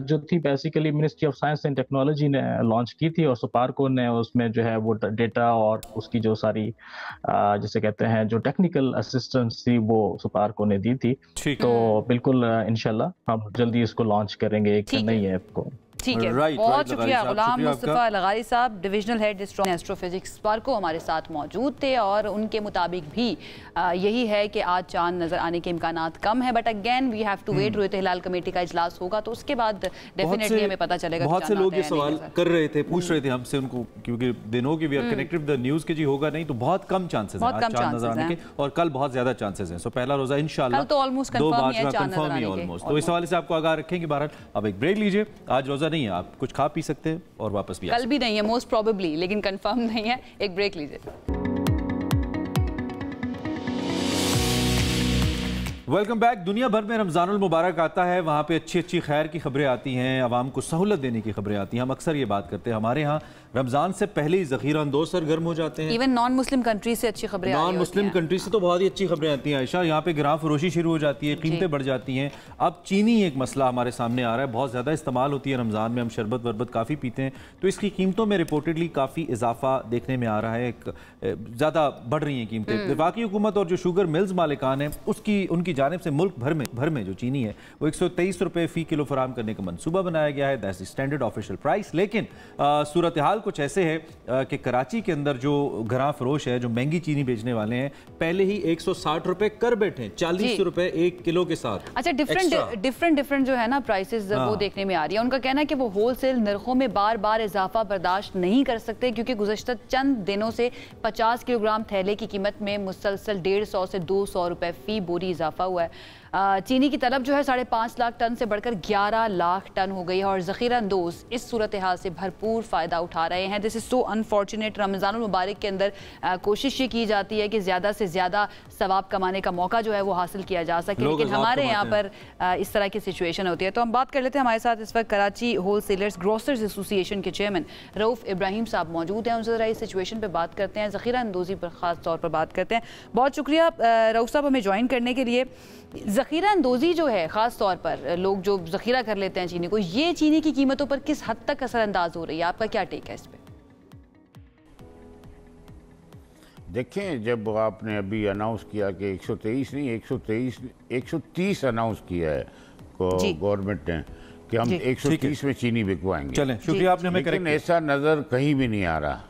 जो थी basically ministry of science and technology ने लॉन्च की थी, और सुपार्को ने उसमें जो है वो डेटा और उसकी जो सारी जिसे कहते हैं जो टेक्निकल असिस्टेंस थी वो सुपार्को ने दी थी। तो बिल्कुल इंशाल्लाह हम जल्दी इसको लॉन्च करेंगे एक नई ऐप को। ठीक है, बहुत शुक्रिया गुलाम मुस्तफ़ा लगारी साहब, डिविजनल हेड एस्ट्रोफिजिक्स स्पार्को हमारे साथ मौजूद थे, और उनके मुताबिक भी यही है कि आज चांद नजर आने के इम्कानात कम है, but again we have to wait. रुयत हिलाल कमेटी का इजलास होगा तो उसके बाद डेफिनेटली हमें पता चलेगा। बहुत से लोग ये सवाल कर रहे थे, पूछ रहे थे हमसे उनको, क्योंकि दिनों की we are connected the news के जी होगा नहीं, तो बहुत कम चांसेस हैं चांद नजर आने के, और कल बहुत ज्यादा चांसेस हैं। सो पहला रोजा इंशाल्लाह तो ऑलमोस्ट कंफर्म ही ऑलमोस्ट, तो इस हवाले से आपको आगाह रखेंगे। बहरहाल अब एक ब्रेक लीजिए, आज रोजा नहीं है, आप कुछ खा पी सकते हैं और वापस भी कल भी नहीं है मोस्ट प्रोबेबली, लेकिन कंफर्म नहीं है। एक ब्रेक लीजिए। Welcome back. दुनिया भर में रमज़ानुल मुबारक आता है, वहाँ पे अच्छी अच्छी खैर की खबरें आती हैं, आवाम को सहूलत देने की खबरें आती हैं। हम अक्सर ये बात करते हैं, हमारे यहाँ रमज़ान से पहले ही ज़ख़ीरा अंदोज़ सरगर्म हो जाते हैं। इवन नॉन मुस्लिम कंट्री से अच्छी खबरें, नॉन मुस्लिम कंट्री से तो बहुत ही अच्छी खबरें आती हैं आयशा। यहाँ पे ग्राम फरोशी शुरू हो जाती है, कीमतें बढ़ जाती हैं। अब चीनी एक मसला हमारे सामने आ रहा है, बहुत ज़्यादा इस्तेमाल होती है रमज़ान में, हम शरबत वरबत काफ़ी पीते हैं, तो इसकी कीमतों में रिपोर्टेडली काफ़ी इजाफा देखने में आ रहा है, ज़्यादा बढ़ रही हैं कीमतें। वफाकी हुकूमत और जो शुगर मिल्स मालिकान हैं उनकी जानिब से मुल्क भर में जो चीनी है वो 123 रुपये फ़ी किलो फराहम करने का मनसूबा बनाया गया है, that's the standard official price. लेकिन सूरत हाल कुछ ऐसे है कि कराची के अंदर जो घरा फरोश है, जो महंगी चीनी बेचने वाले हैं, पहले ही 160 रुपए कर बैठे, 40 रुपए 1 किलो के साथ। अच्छा, डिफरेंट जो है ना प्राइसेस वो देखने में आ रही है। उनका कहना है कि वो होलसेल नरखों में बार बार इजाफा बर्दाश्त नहीं कर सकते, क्योंकि गुज़श्ता चंद दिनों से 50 किलोग्राम थैले की कीमत में मुसलसल 150 से 200 रुपए फ़ी बोरी इजाफा हुआ है। चीनी की तलब जो है 5.5 लाख टन से बढ़कर 11 लाख टन हो गई है, और ज़ख़ीरा अंदोज़ इस सूरत हाल से भरपूर फ़ायदा उठा रहे हैं। This is so unfortunate. रमज़ानुल मुबारक के अंदर कोशिश ये की जाती है कि ज़्यादा से ज़्यादा सवाब कमाने का मौका जो है वो हासिल किया जा सके, लेकिन हमारे यहाँ पर इस तरह की सिचुएशन होती है। तो हम बात कर लेते हैं, हमारे साथ इस वक्त Karachi wholesalers grocers association के चेयरमैन रऊफ़ इब्राहिम साहब मौजूद हैं। उनसे ज़रा इस सिचुएशन पर बात करते हैं, ज़ख़ीरा अंदोज़ी पर ख़ास तौर पर बात करते हैं। बहुत शुक्रिया रऊफ़ साहब हमें ज्वाइन करने के लिए। ज़ख़ीरा अंदोज़ी जो है, ख़ास तौर पर लोग जो ज़ख़ीरा कर लेते हैं चीनी को, ये चीनी की कीमतों पर किस हद तक असरअंदाज हो रही है? आपका क्या टेक है इस पर? देखें, जब आपने अभी अनाउंस किया कि 123 नहीं 130 अनाउंस किया है गवर्नमेंट ने कि हम 130 में चीनी बिकवाएंगे। चलें, शुक्रिया आपने हमें करेक्ट किया। ऐसा नज़र कहीं भी नहीं आ रहा।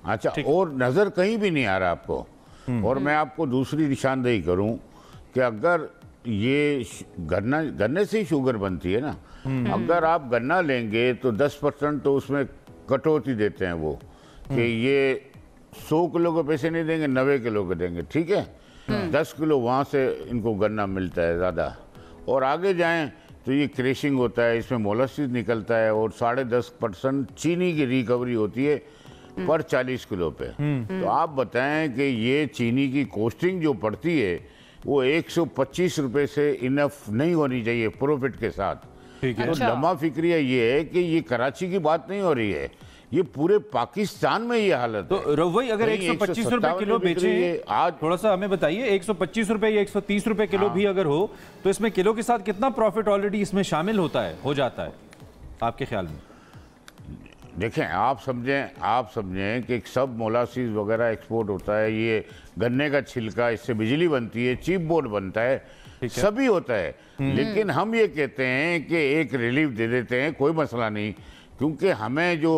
अच्छा, और नज़र कहीं भी नहीं आ रहा आपको। और मैं आपको दूसरी निशानदेही करूं कि अगर ये गन्ने से ही शुगर बनती है ना, अगर आप गन्ना लेंगे तो 10% तो उसमें कटौती देते हैं वो, कि ये 100 किलो के पैसे नहीं देंगे, 90 किलो के देंगे, ठीक है। 10 किलो वहाँ से इनको गन्ना मिलता है ज़्यादा। और आगे जाएं तो ये क्रेशिंग होता है, इसमें मोलासिस निकलता है और 10.5% चीनी की रिकवरी होती है पर 40 किलो पे। तो आप बताएं कि ये चीनी की कॉस्टिंग जो पड़ती है वो 125 रुपये से इनफ नहीं होनी चाहिए प्रॉफिट के साथ। तो लम्हा फिक्रिया ये है कि ये कराची की बात नहीं हो रही है, ये पूरे पाकिस्तान में ये हालत है। तो रवई अगर 125 रुपए किलो बेचे, आज थोड़ा सा हमें बताइए, 125 रुपए या 130 रुपए किलो भी अगर हो तो इसमें किलो के साथ कितना प्रॉफिट ऑलरेडी इसमें शामिल होता है, हो जाता है आपके ख्याल में? देखें, आप समझें कि सब मोलासिस वगैरह एक्सपोर्ट होता है, ये गन्ने का छिलका, इससे बिजली बनती है, चीप बोर्ड बनता है, सभी होता है। लेकिन हम ये कहते हैं कि एक रिलीफ दे देते हैं, कोई मसला नहीं, क्योंकि हमें जो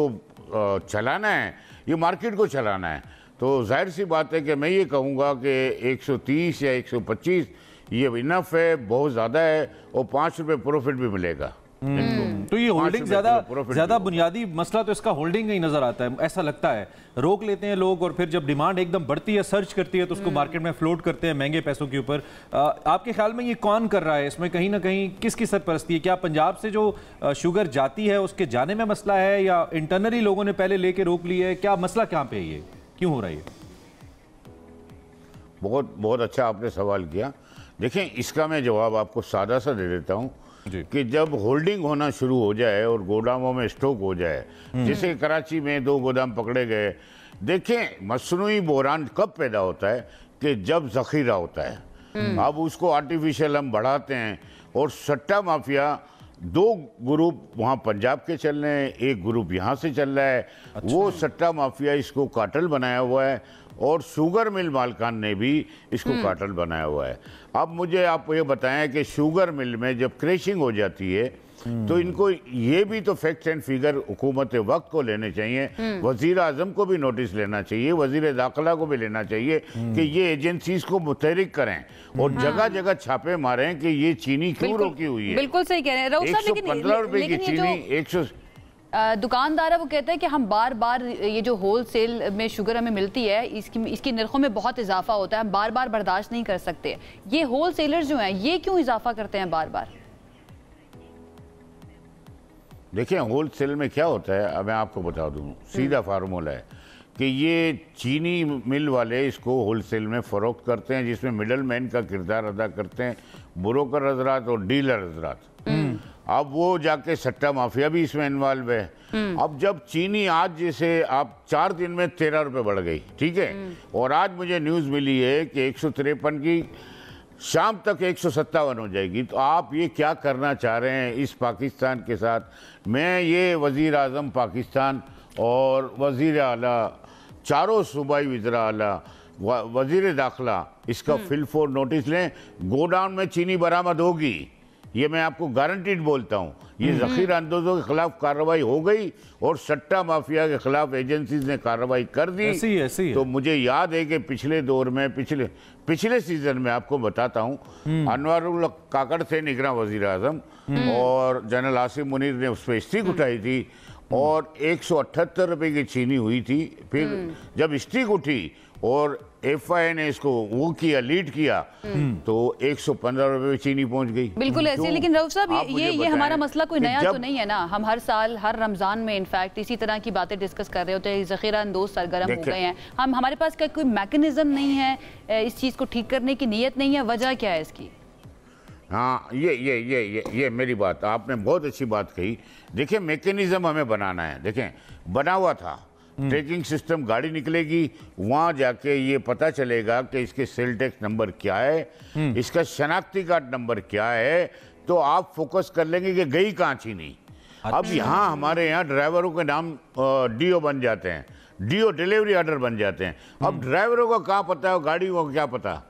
चलाना है ये मार्केट को चलाना है। तो जाहिर सी बात है कि मैं ये कहूँगा कि 130 या 125 ये इनफ है, बहुत ज़्यादा है, और 5 रुपये प्रॉफिट भी मिलेगा। तो ये होल्डिंग ज्यादा बुनियादी मसला तो इसका होल्डिंग ही नजर आता है। ऐसा लगता है रोक लेते हैं लोग और फिर जब डिमांड एकदम बढ़ती है, सर्च करती है, तो उसको मार्केट में फ्लोट करते हैं महंगे पैसों के ऊपर। आपके ख्याल में ये कौन कर रहा है इसमें? कहीं ना कहीं किसकी सरपरस्ती है? क्या पंजाब से जो शुगर जाती है उसके जाने में मसला है, या इंटरनली लोगों ने पहले लेके रोक ली है? क्या मसला कहाँ पे है, ये क्यों हो रहा है? बहुत बहुत अच्छा आपने सवाल किया। देखें, इसका मैं जवाब आपको सादा सा दे देता हूँ कि जब होल्डिंग होना शुरू हो जाए और गोदामों में स्टॉक हो जाए, जैसे कराची में 2 गोदाम पकड़े गए। देखें, मसनूई बहरान कब पैदा होता है कि जब ज़ख़ीरा होता है। अब उसको आर्टिफिशियल हम बढ़ाते हैं, और सट्टा माफिया 2 ग्रुप वहाँ पंजाब के चल रहे हैं, एक ग्रुप यहाँ से चल रहा है। वो सट्टा माफिया इसको कार्टेल बनाया हुआ है, और शुगर मिल मालकान ने भी इसको कार्टेल बनाया हुआ है। अब मुझे आप ये बताएं कि शुगर मिल में जब क्रैशिंग हो जाती है तो इनको ये भी तो फैक्ट्स एंड फिगर हुकूमत वक्त को लेने चाहिए, वजीर आजम को भी नोटिस लेना चाहिए, वजीर दाखिला को भी लेना चाहिए कि ये एजेंसीज को मुतहरिक करें और जगह जगह छापे मारें कि ये चीनी क्यों रोकी हुई है। बिल्कुल सही कह रहे हैं। 115 रुपए की चीनी 100 दुकानदार है वो कहते हैं कि हम बार बार ये जो होलसेल में शुगर हमें मिलती है इसकी नरखों में बहुत इजाफा होता है, हम बार बार बर्दाश्त नहीं कर सकते। ये होलसेलर्स जो हैं ये क्यों इजाफा करते हैं बार बार? देखिए, होलसेल में क्या होता है, अब मैं आपको बता दूं, सीधा फार्मूला है कि ये चीनी मिल वाले इसको होलसेल में फ़रोख्त करते हैं, जिसमें मिडल मैन का किरदार अदा करते हैं ब्रोकर हजरात और डीलर हजरात। अब वो जाके सट्टा माफिया भी इसमें इन्वॉल्व है। अब जब चीनी आज जैसे आप 4 दिन में 13 रुपये बढ़ गई, ठीक है, और आज मुझे न्यूज़ मिली है कि 153 की शाम तक 157 हो जाएगी, तो आप ये क्या करना चाह रहे हैं इस पाकिस्तान के साथ? मैं ये वज़ीर आज़म पाकिस्तान और वज़ीर आला, चारों सूबाई वज़ीर आला, वज़ीर दाखिला, इसका फिलफोर नोटिस लें। गोडाउन में चीनी बरामद होगी, ये मैं आपको गारंटीड बोलता हूँ। ये ज़ख़ीरा अंदोज़ों के खिलाफ कार्रवाई हो गई और सट्टा माफिया के खिलाफ एजेंसीज ने कार्रवाई कर दी। ऐसी है। तो मुझे याद है कि पिछले दौर में पिछले सीजन में आपको बताता हूँ, अनवारुल काकड़ थे निगरान वज़ीर आज़म, और जनरल आसिम मुनीर ने उस पर स्टिक उठाई थी और 178 रुपये की चीनी हुई थी। फिर जब स्टिक उठी और FIA ने इसको वो किया, लीड किया, तो 115 रुपये में चीनी पहुंच गई। बिल्कुल ऐसे। लेकिन रऊफ साहब, ये हमारा मसला कोई नया तो नहीं है ना। हम हर साल हर रमजान में इनफैक्ट इसी तरह की बातें डिस्कस कर रहे होते हैं। ज़ख़ीरा अंदोज़ सरगर्म हो गए हैं, हमारे पास क्या कोई मैकेनिज्म नहीं है इस चीज़ को ठीक करने की नीयत नहीं है? वजह क्या है इसकी? हाँ, ये मेरी बात, आपने बहुत अच्छी बात कही। देखिए, मैकेनिज्म हमें बनाना है। देखें, बना हुआ था, ट्रैकिंग सिस्टम, गाड़ी निकलेगी, वहां जाके ये पता चलेगा कि इसके सेल टैक्स नंबर क्या है, इसका शनाख्ती कार्ड नंबर क्या है, तो आप फोकस कर लेंगे कि गई कहाँ चीनी। अब यहाँ हमारे यहाँ ड्राइवरों के नाम डीओ बन जाते हैं, डीओ डिलीवरी ऑर्डर बन जाते हैं। अब ड्राइवरों को कहाँ पता है, गाड़ियों को क्या पता।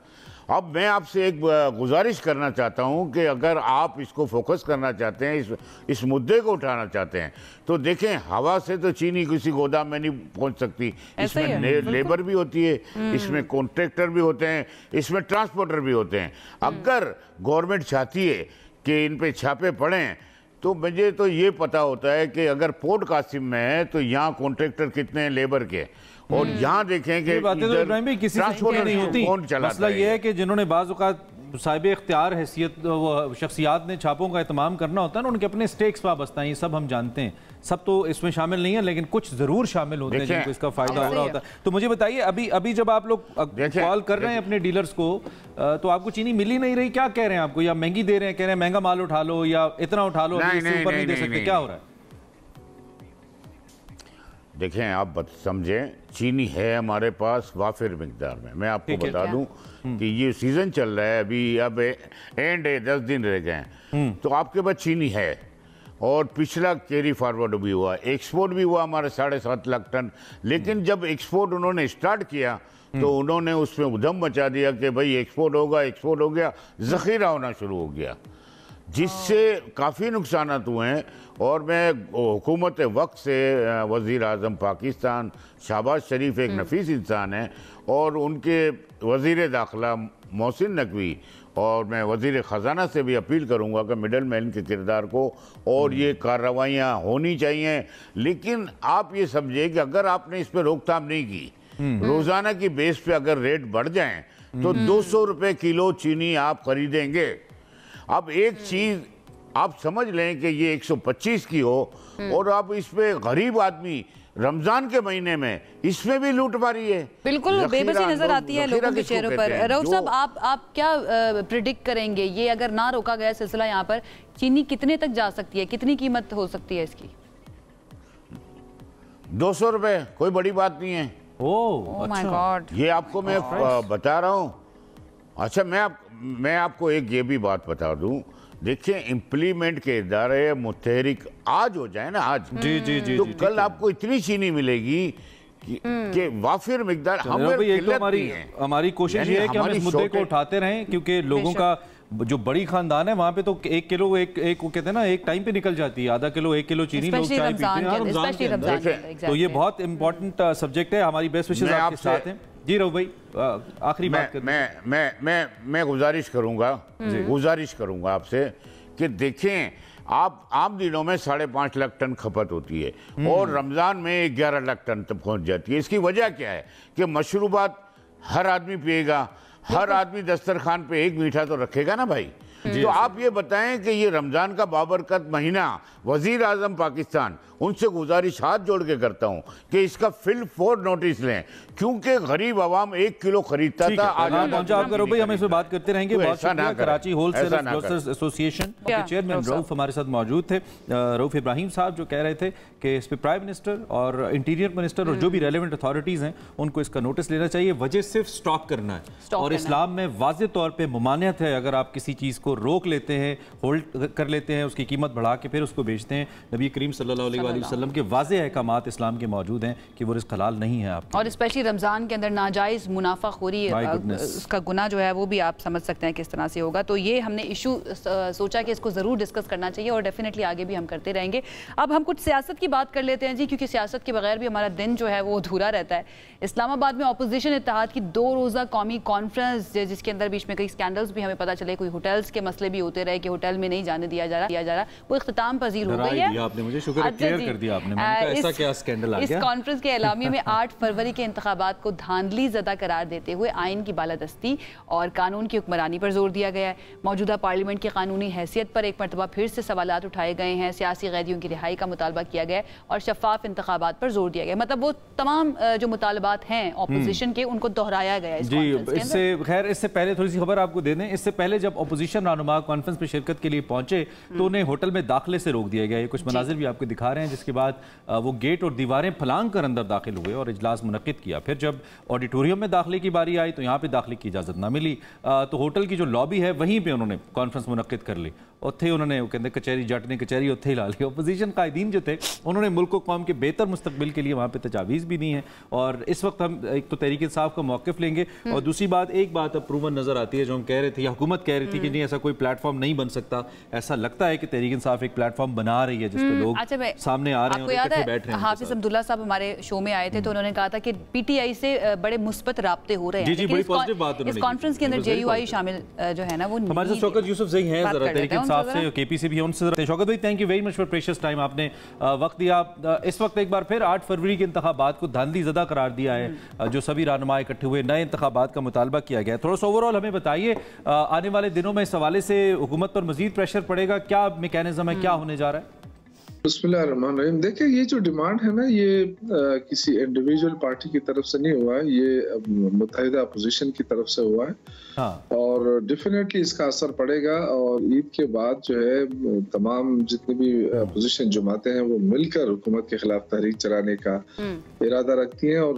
अब मैं आपसे एक गुजारिश करना चाहता हूं कि अगर आप इसको फोकस करना चाहते हैं, इस मुद्दे को उठाना चाहते हैं, तो देखें हवा से तो चीनी किसी गोदाम में नहीं पहुंच सकती। इसमें लेबर भी होती है, इसमें कॉन्ट्रैक्टर भी होते हैं, इसमें ट्रांसपोर्टर भी होते हैं। अगर गवर्नमेंट चाहती है कि इन पे छापे पड़ें, तो मुझे तो ये पता होता है कि अगर पोर्ट कासिम में है तो यहाँ कॉन्ट्रैक्टर कितने हैं लेबर के, और यहाँ देखें कि किसी से नहीं होती। मसला ये है कि जिन्होंने बाज़ औक़ात साहिब इख्तियार हैसियत शख्सियात ने छापों का एहतमाम करना होता है ना, उनके अपने स्टेक्स वाबस्ता हैं, ये सब हम जानते हैं। सब तो इसमें शामिल नहीं है, लेकिन कुछ जरूर शामिल होते हैं जिनको इसका फायदा हो रहा होता है। तो मुझे बताइए, अभी जब आप लोग कॉल कर रहे हैं अपने डीलर्स को, तो आपको चीनी मिल ही नहीं रही, क्या कह रहे हैं आपको? या महंगी दे रहे हैं, कह रहे हैं महंगा माल उठा लो, या इतना उठा लो, इससे ऊपर नहीं दे सकते, क्या हो रहा है? देखें, आप समझें, चीनी है हमारे पास वाफिर मिकदार में। मैं आपको बता दूं कि ये सीजन चल रहा है अभी, अब एंड 10 दिन रह गए हैं, तो आपके पास चीनी है। और पिछला कैरी फॉरवर्ड भी हुआ, एक्सपोर्ट भी हुआ हमारे 7.5 लाख टन। लेकिन जब एक्सपोर्ट उन्होंने स्टार्ट किया तो उन्होंने उसमें उधम मचा दिया कि भाई एक्सपोर्ट होगा, एक्सपोर्ट हो गया, ज़ख़ीरा होना शुरू हो गया, जिससे काफ़ी नुकसान हुए हैं। और मैं हुकूमत वक्त से वज़ीर आज़म पाकिस्तान शहबाज शरीफ एक नफीस इंसान है, और उनके वज़ीर दाखिला मोहसिन नकवी, और मैं वज़ीर ख़जाना से भी अपील करूंगा कि मिडल मैन के किरदार को और ये कार्रवाइयाँ होनी चाहिए। लेकिन आप ये समझे कि अगर आपने इस पर रोकथाम नहीं की, रोज़ाना की बेस पे अगर रेट बढ़ जाएं तो 200 रुपये किलो चीनी आप खरीदेंगे। अब एक चीज़ आप समझ लें कि ये 125 की हो, और आप इस पे गरीब आदमी रमजान के महीने में इसमें भी लूट मारी है। बिल्कुल बेबसी नजर आती है लोगों के चेहरों पर। रऊफ साहब, आप क्या प्रिडिक्ट करेंगे, ये अगर ना रोका गया सिलसिला, यहाँ पर चीनी कितने तक जा सकती है, कितनी कीमत हो सकती है इसकी? 200 रुपए, कोई बड़ी बात नहीं है। ओह माय गॉड, ये आपको मैं बता रहा हूँ। अच्छा, मैं आपको एक ये भी बात बता दूं, देखिए इम्प्लीमेंट के इदारे मुतहरिक आज हो जाए ना, आज तो कल आपको इतनी चीनी मिलेगी कि वाफिर मिकदार। हमारी कोशिश ये है कि हम इस मुद्दे को उठाते रहें, क्योंकि लोगों का जो बड़ी खानदान है वहाँ पे तो 1 किलो एक कहते हैं ना, एक टाइम पे निकल जाती है, आधा किलो 1 किलो चीनी लोग चाय पीते हैं रमजान के अंदर। तो ये बहुत इंपॉर्टेंट सब्जेक्ट है। हमारी बेस्ट विशेस आपके साथ हैं। जी रऊफ भाई, आखिरी बात मैं गुजारिश करूंगा आपसे कि देखें, आप आम दिनों में 5.5 लाख टन खपत होती है, और रमज़ान में 11 लाख टन तक पहुंच जाती है। इसकी वजह क्या है कि मशरूबात हर आदमी पिएगा, हर आदमी दस्तरखान पे एक मीठा तो रखेगा ना भाई। तो आप ये बताएं कि ये रमज़ान का बाबरकत महीना, वज़ीर आज़म पाकिस्तान, उनसे गुजारिश हाथ जोड़ के करता हूं कि इसका फिल फोर नोटिस लें, क्योंकि गरीब आवाम 1 किलो खरीदता था। आप करो भाई, हम इस पर बात करते रहेंगे। बहुत शुक्रिया। कराची होलसेलर्स एसोसिएशन के चेयरमैन रऊफ हमारे साथ मौजूद थे। रऊफ इब्राहिम साहब जो कह रहे थे कि इस पर प्राइम मिनिस्टर और इंटीरियर मिनिस्टर और जो भी रेलेवेंट अथॉरिटीज़ हैं उनको इसका नोटिस लेना चाहिए। वजह सिर्फ स्टॉक करना है, और इस्लाम में वाज़ेह तौर पर ममानियत है अगर आप किसी चीज़ को रोक लेते हैं, होल्ड कर लेते हैं, उसकी कीमत बढ़ा के फिर उसको बेचते हैं। नबी करीम सल्लल्लाहु अलैहि वसल्लम के वाज़ेह अहकामात इस्लाम के मौजूद हैं कि वो रिस्क हलाल नहीं है आप, और स्पेशली रमज़ान के अंदर नाजायज़ मुनाफाखोरी, उसका गुनाह जो है वो भी आप समझ सकते हैं किस तरह से होगा। तो ये हमने इशू सोचा कि इसको ज़रूर डिस्कस करना चाहिए, और डेफिनेटली आगे भी हम करते रहेंगे। अब हम कुछ सियासत की बात कर लेते हैं जी, क्योंकि सियासत के बगैर भी हमारा दिन जो है वो अधूरा रहता है। इस्लामाबाद में अपोजिशन इत्तेहाद की 2 रोज़ा कौमी कॉन्फ्रेंस, जिसके अंदर बीच में कई स्कैंडल्स भी हमें पता चले, कोई होटल्स के मसले भी होते रहे कि होटल में नहीं जाने दिया जा रहा, वो इख्तिताम पजीर हो गई है। आपने मुझे शुक्र क्लियर कर दिया आपने, ऐसा क्या स्कैंडल आ गया? इस कॉन्फ्रेंस के एलामिये में 8 फरवरी के इंतखाबात को धांधली ज़दा करार देते हुए आइन की बालादस्ती और कानून की हुक्मरानी पर जोर दिया गया है। मौजूदा पार्लियामेंट की कानूनी हैसियत पर एक मरतबा फिर से सवालात उठाए गए हैं, सियासी कैदियों की रिहाई का मुतालबा किया गया और शफाफ इंतखाबात पर जोर दिया गया। मतलब वो तमाम जो मुतालबात हैं अपोजिशन के, उनको दोहराया गया है। इससे पहले थोड़ी सी खबर आपको दे दें, इससे पहले जब अपोजिशन रहनुमा कॉन्फ्रेंस में शिरकत के लिए पहुंचे तो उन्हें होटल में दाखिले से रोक रोक दिया गया। ये कुछ मनाजिर भी आपको दिखा रहे हैं, जिसके बाद वो गेट और दीवारें फलांग कर अंदर दाखिल हुए और इजलास मुनक्किद किया। फिर जब ऑडिटोरियम में दाखिले की बारी आई तो यहाँ पे दाखिले की इजाज़त ना मिली, तो होटल की जो लॉबी है वहीं पर उन्होंने कॉन्फ्रेंस मुनक्किद कर ली। उत्थे उन्होंने वो कहते कचहरी जट ने कचहरी उत्थे ही ला ली। अपोजिशन कायदीन जो थे उन्होंने मुल्क को कौम के बेहतर मुस्तकबिल के लिए वहाँ पे तजावीज़ भी दी हैं। और इस वक्त हम एक तो तहरीक इंसाफ का मौक़िफ़ लेंगे और दूसरी बात, एक बात अब प्रूवन नज़र आती है जो हम कह रहे थे या हुकूमत कह रही थी कि नहीं ऐसा कोई प्लेटफॉर्म नहीं बन सकता। ऐसा लगता है कि तहरीक इंसाफ एक प्लेटफॉर्म बना रही है जिसपे लोग सामने आ रहे हैं और इकट्ठे बैठ रहे हैं। हाफिज अब्दुल्ला साहब हमारे शो में आए थे तो उन्होंने कहा था कि पीटीआई से बड़े मुस्बत राब्ते हो रहे हैं। इस कॉन्फ्रेंस के अंदर जेयूआई शामिल जो है ना वो हमारे साथ शौकत यूसुफ ज़ई हैं ज़रा तहरीक इंसाफ से, केपीसी भी उनसे। शौकत भाई, thank you very much for precious time, आपने वक्त दिया। इस वक्त एक बार फिर 8 फरवरी के इंतखाबात को धांधली ज़दा करार दिया है, जो सभी रहनुमा इकट्ठे हुए नए इंतखाबात का मुतालबा किया गया। थोड़ा सा ओवरऑल हमें बताइए, आने वाले दिनों में इस हवाले से हुकूमत पर मजीद प्रेशर पड़ेगा, क्या मैकेनिज्म है, क्या होने जा रहा है? बिस्मिल्लाहिर्रहमानिर्रहीम। देखिए, ये जो डिमांड है ना, ये किसी इंडिविजुअल पार्टी की तरफ से नहीं हुआ है, ये मुत्तहिदा अपोजिशन की तरफ से हुआ है। हाँ। और डेफिनेटली इसका असर पड़ेगा और ईद के बाद जो है तमाम जितनी भी अपोजिशन जमातें हैं वो मिलकर हुकूमत के खिलाफ तहरीक चलाने का इरादा रखती हैं। और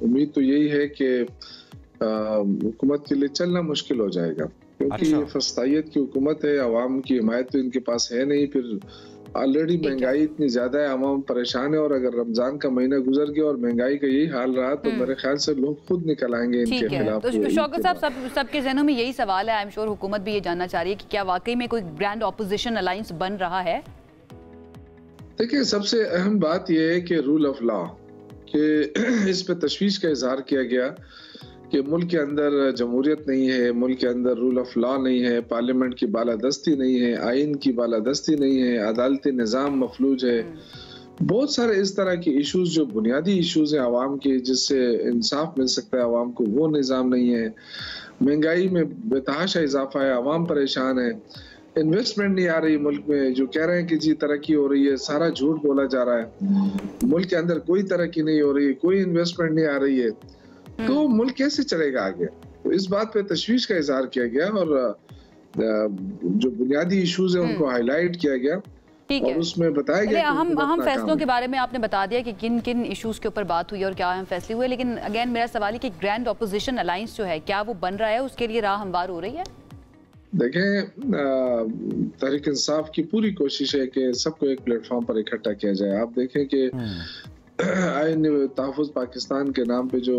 उम्मीद तो यही है कि हुकूमत के लिए चलना मुश्किल हो जाएगा, क्योंकि ये फस्तायत की हुकूमत है, अवाम की हिमायत तो इनके पास है नहीं। फिर ऑलरेडी महंगाई इतनी ज्यादा है, आवाम परेशान है, और अगर रमजान का महीना गुजर गया और महंगाई का यही हाल रहा तो मेरे ख्याल से लोग खुद निकल आएंगे इनके खिलाफ। तो शौकत साहब, सबके ज़हनों में यही सवाल है, आई एम श्योर हुकूमत भी ये जानना चाह रही है कि क्या वाकई में कोई ग्रैंड ऑपोजिशन अलायंस बन रहा है? देखिए, सबसे अहम बात यह है कि रूल ऑफ लॉ के इस पे तशवीश का इजहार किया गया कि मुल्क के अंदर जमहूरियत नहीं है, मुल्क के अंदर रूल ऑफ लॉ नहीं है, पार्लियामेंट की बालादस्ती नहीं है, आइन की बालादस्ती नहीं है, अदालती निज़ाम मफलूज है। बहुत सारे इस तरह के इश्यूज जो बुनियादी इश्यूज हैं आवाम के, जिससे इंसाफ मिल सकता है आवाम को, वो निज़ाम नहीं है। महंगाई में बेतहाशा इजाफा है, आवाम परेशान है, इन्वेस्टमेंट नहीं आ रही मुल्क में। जो कह रहे हैं कि जी तरक्की हो रही है, सारा झूठ बोला जा रहा है। मुल्क के अंदर कोई तरक्की नहीं हो रही है, कोई इन्वेस्टमेंट नहीं आ रही है, तो मुल्क कैसे चलेगा आगे? तो इस बात पे तशवीश का इजहार किया गया और जो बुनियादी इश्यूज हैं उनको हाईलाइट किया गया और उसमें बताया गया अहम फैसलों के बारे में आपने बता दिया कि किन किन इश्यूज के ऊपर बात हुई और क्या अहम फैसले हुए। लेकिन अगेन मेरा सवाल है कि ग्रैंड ऑपोजिशन अलायंस जो है, क्या वो बन रहा है, उसके लिए राह हमवार हो रही है? देखें, तहरीक इंसाफ की पूरी कोशिश है कि सबको एक प्लेटफॉर्म पर इकट्ठा किया जाए। आप देखें कि आईन तहफ़्फ़ुज़ पाकिस्तान के नाम पे जो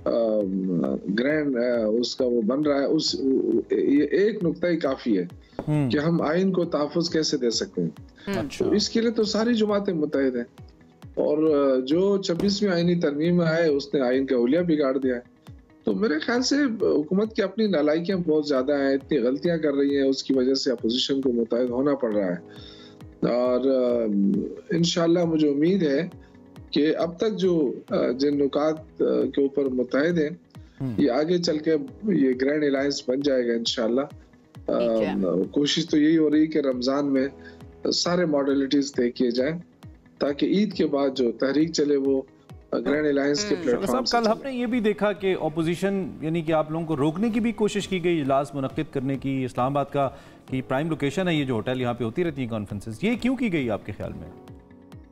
ग्रैंड उसका वो बन रहा है, उस ये एक नुक्ता ही काफी है कि हम आइन को तहफ़्फ़ुज़ कैसे दे सकते हैं। तो इसके लिए तो सारी जमातें मुत्तहिद हैं और जो 26वीं आईनी तरमीम में आए उसने आइन का हुलिया बिगाड़ दिया है। तो मेरे ख्याल से हुकूमत की अपनी नालायकियां बहुत ज्यादा हैं, इतनी गलतियां कर रही हैं, उसकी वजह से अपोजिशन को मुत्तहिद होना पड़ रहा है। और इंशाअल्लाह मुझे उम्मीद है कि अब तक जो जिन नुकात के ऊपर मुत्तहिद हैं, ये आगे चल के ये ग्रैंड अलायंस बन जाएगा इंशाअल्लाह। कोशिश तो यही हो रही है कि रमजान में सारे मॉडलिटीज तय किए जाएं ताकि ईद के बाद जो तहरीक चले वो ग्रैंड अलायंस के प्लेटफॉर्म। कल हमने ये भी देखा कि ऑपोजिशन यानी कि आप लोगों को रोकने की भी कोशिश की गई, इजलास मुनक्किद करने की। इस्लामाबाद का की प्राइम लोकेशन है ये जो होटल, यहाँ पे होती रहती है कॉन्फ्रेंसेस, ये क्यों की गई आपके ख्याल में?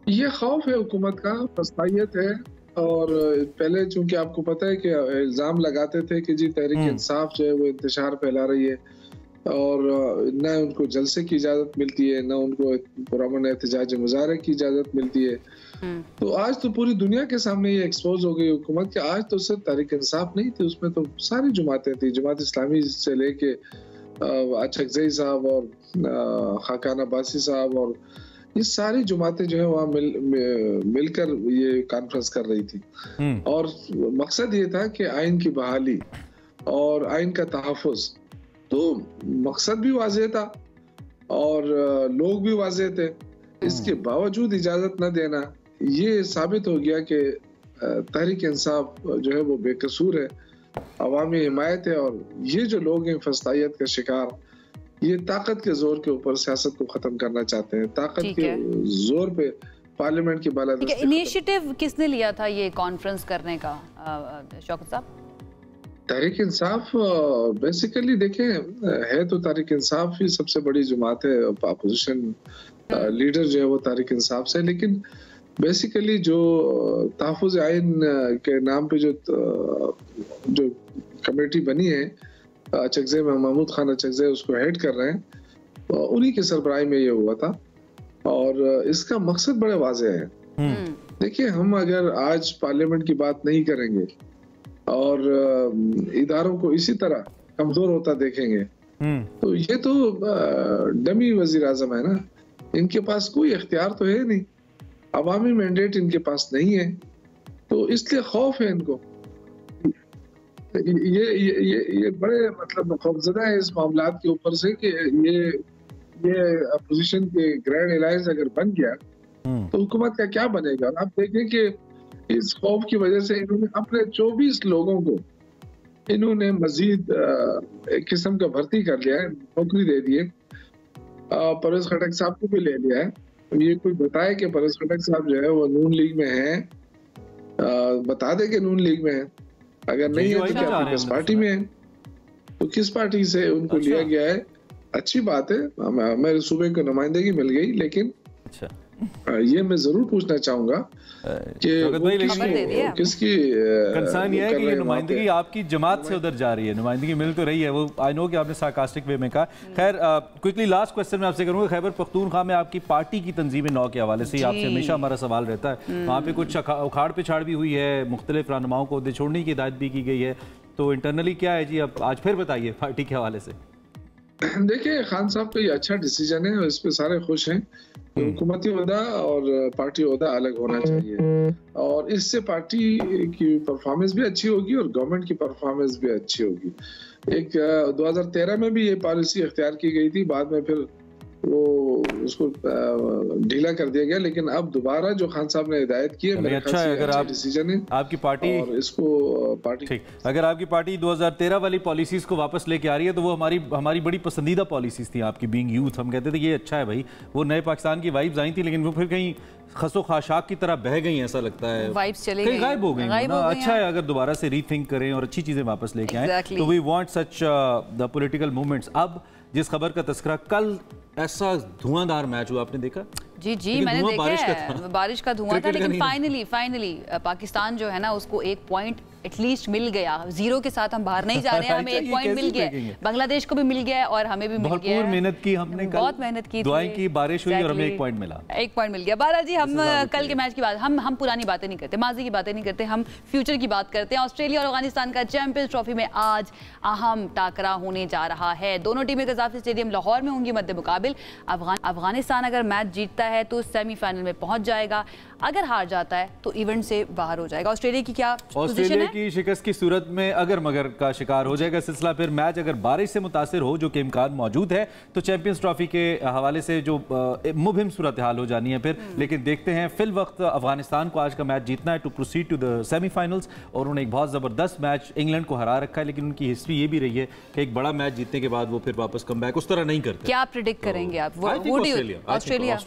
ये खौफ है हुकूमत का, फस्तायत है। और पहले चूंकि आपको पता है कि इल्जाम लगाते थे कि जी तहरीक इंसाफ जो है वो इंतशार फैला रही है और न उनको जलसे की इजाजत मिलती है, न उनको पुरअमन एहतजाज मुजाहरे की इजाजत मिलती है। तो आज तो पूरी दुनिया के सामने ये एक्सपोज हो गई हुकूमत कि आज तो सिर्फ तहरीक इंसाफ नहीं थी, उसमें तो सारी जमातें थी, जमात इस्लामी से लेके अचकज़ई साहब और खाकान अब्बासी साहब, और ये सारी जमातें जो है वहाँ मिलकर ये कॉन्फ्रेंस कर रही थी। और मकसद ये था कि आइन की बहाली और आइन का तहफ़्फ़ुज़, तो मकसद भी वाज़ेह था और लोग भी वाज़ेह थे। इसके बावजूद इजाज़त न देना, ये साबित हो गया कि तहरीक इंसाफ जो है वो बेकसूर है, अवामी हिमायत है। और ये जो लोग हैं फस्तायत का शिकार, ये ताकत के जोर के ऊपर सियासत को खत्म करना चाहते हैं, ताकत के जोर पे पार्लियामेंट की बालादस्ती। इनिशिएटिव किसने लिया था ये कॉन्फ्रेंस करने का, शौकत साहब? तहरीक इंसाफ बेसिकली देखें है तो तहरीक इंसाफ ही सबसे बड़ी जमात है, अपोजिशन लीडर जो है वो तहरीक इंसाफ से, लेकिन बेसिकली जो तहफ़्फ़ुज़ आइन के नाम पे जो कमेटी बनी है चकज़े में, महमूद खान चकज़े उसको हेड कर रहे हैं, उन्हीं के सरबराही में ये हुआ था और इसका मकसद बड़े वाज़ेह है। देखिए, हम अगर आज पार्लियामेंट की बात नहीं करेंगे और इदारों को इसी तरह कमजोर होता देखेंगे तो ये तो डमी वजीर आजम है ना, इनके पास कोई इख्तियार तो है नहीं, अवामी मैंडेट इनके पास नहीं है, तो इसलिए खौफ है इनको। ये बड़े मतलब खौफजदा है इस मामलात के ऊपर से कि ये अपोजिशन के ग्रैंड एलायंस अगर बन गया तो हुकूमत का क्या बनेगा। और आप देखें कि इस खौफ की वजह से इन्होंने अपने 24 लोगों को इन्होंने मजीद एक किस्म का भर्ती कर लिया है, नौकरी दे दी है। परवेज खटक साहब को भी ले लिया है। ये कोई बताए कि परवेज खटक साहब जो है वो नून लीग में है, बता दे कि नून लीग में है, अगर नहीं है तो क्या किस पार्टी में है, तो किस पार्टी से उनको लिया गया है। अच्छी बात है, मेरे सूबे को नुमाइंदगी मिल गई, लेकिन ये मैं जरूर पूछना चाहूंगा कि किसकी कंसर्न ये है कि ये नुमाइंदगी आपकी जमात से उधर जा रही है, नुमाइंदगी मिल तो रही है, वो आई नो कि आपने सार्कास्टिक वे में कहा। खैर क्विकली लास्ट क्वेश्चन मैं आपसे करूंगा, खैबर पख्तूनख्वा में आपकी पार्टी की तंजीम नौ के हवाले से आपसे हमेशा हमारा सवाल रहता है, वहाँ पे कुछ उखाड़ पिछाड़ भी हुई है, मुख्तलिफ रहनुमाओं को अहदे छोड़ने की हिदायत भी की गई है, तो इंटरनली क्या है जी, अब आज फिर बताइए पार्टी के हवाले से। देखिए, खान साहब का ये अच्छा डिसीजन है और इस पे सारे खुश हैं। हुकूमती ओहदा और पार्टी ओहदा अलग होना चाहिए और इससे पार्टी की परफॉर्मेंस भी अच्छी होगी और गवर्नमेंट की परफॉर्मेंस भी अच्छी होगी। एक 2013 में भी ये पॉलिसी इख्तियार की गई थी, बाद में फिर वो उसको ढीला कर दिया गया, लेकिन अब दोबारा जो खान साहब ने हिदायत की है, मेरे अच्छा है अगर आप डिसीजन है आपकी पार्टी और इसको पार्टी ठीक, अगर आपकी पार्टी 2013 वाली पॉलिसीज को वापस लेके आ रही है तो वो हमारी बड़ी पसंदीदा पॉलिसीज थी आपकी, बीइंग यूथ। हम कहते थे ये अच्छा है भाई, वो नए पाकिस्तान की वाइब्स आई थी, लेकिन वो फिर कहीं खसो खाशाक की तरह बह गई, ऐसा लगता है वाइब्स चले गई, गायब हो गई ना। अच्छा है अगर दोबारा से रीथिंक करें और अच्छी चीजें वापस लेके आए, तो we want such the political movements. अब जिस खबर का तस्करा, कल ऐसा धुआंधार मैच हुआ, आपने देखा? जी मैंने देखा है, बारिश का धुआं था, लेकिन फाइनली पाकिस्तान जो है ना उसको एक पॉइंट एटलीस्ट मिल गया। जीरो के साथ हम बाहर नहीं जा रहे हैं, हमें एक पॉइंट मिल गया, बांग्लादेश को भी मिल गया और हमें भी मिल गया। मेहनत की हमने, बहुत मेहनत की, दुआएं की, बारिश हुई और हमें एक पॉइंट मिला, मिल गया। बहरहाल जी, हम कल के मैच की बात, हम पुरानी बातें नहीं करते, माजी की बातें नहीं करते, हम फ्यूचर की बात करते हैं। ऑस्ट्रेलिया और अफगानिस्तान का चैंपियंस ट्रॉफी में आज अहम टाकरा होने जा रहा है। दोनों टीमें कज़ाफ़ी स्टेडियम लाहौर में होंगी मद्दे मुकाबिल। अफगानिस्तान अगर मैच जीतता है तो सेमीफाइनल में पहुंच जाएगा, अगर हार जाता है तो इवेंट से बाहर हो जाएगा। ऑस्ट्रेलिया की क्या पोजीशन है? ऑस्ट्रेलिया की शिकस्त की सूरत में अगर मगर का शिकार हो जाएगा सिलसिला, फिर मैच अगर बारिश से मुतासिर हो, जो कि इम्कान मौजूद है, तो चैंपियंस ट्रॉफी के हवाले से जो मुबहिम सूरत हाल हो जानी है फिर। लेकिन देखते हैं, फिल वक्त अफगानिस्तान को आज का मैच जीतना है to proceed to the semifinals, और उन्होंने एक बहुत जबरदस्त मैच इंग्लैंड को हरा रखा है, लेकिन उनकी हिस्ट्री ये भी रही है कि एक बड़ा मैच जीतने के बाद वो फिर वापस कम बैक उस तरह नहीं करते। क्या प्रेडिक्ट करेंगे आप? ऑस्ट्रेलिया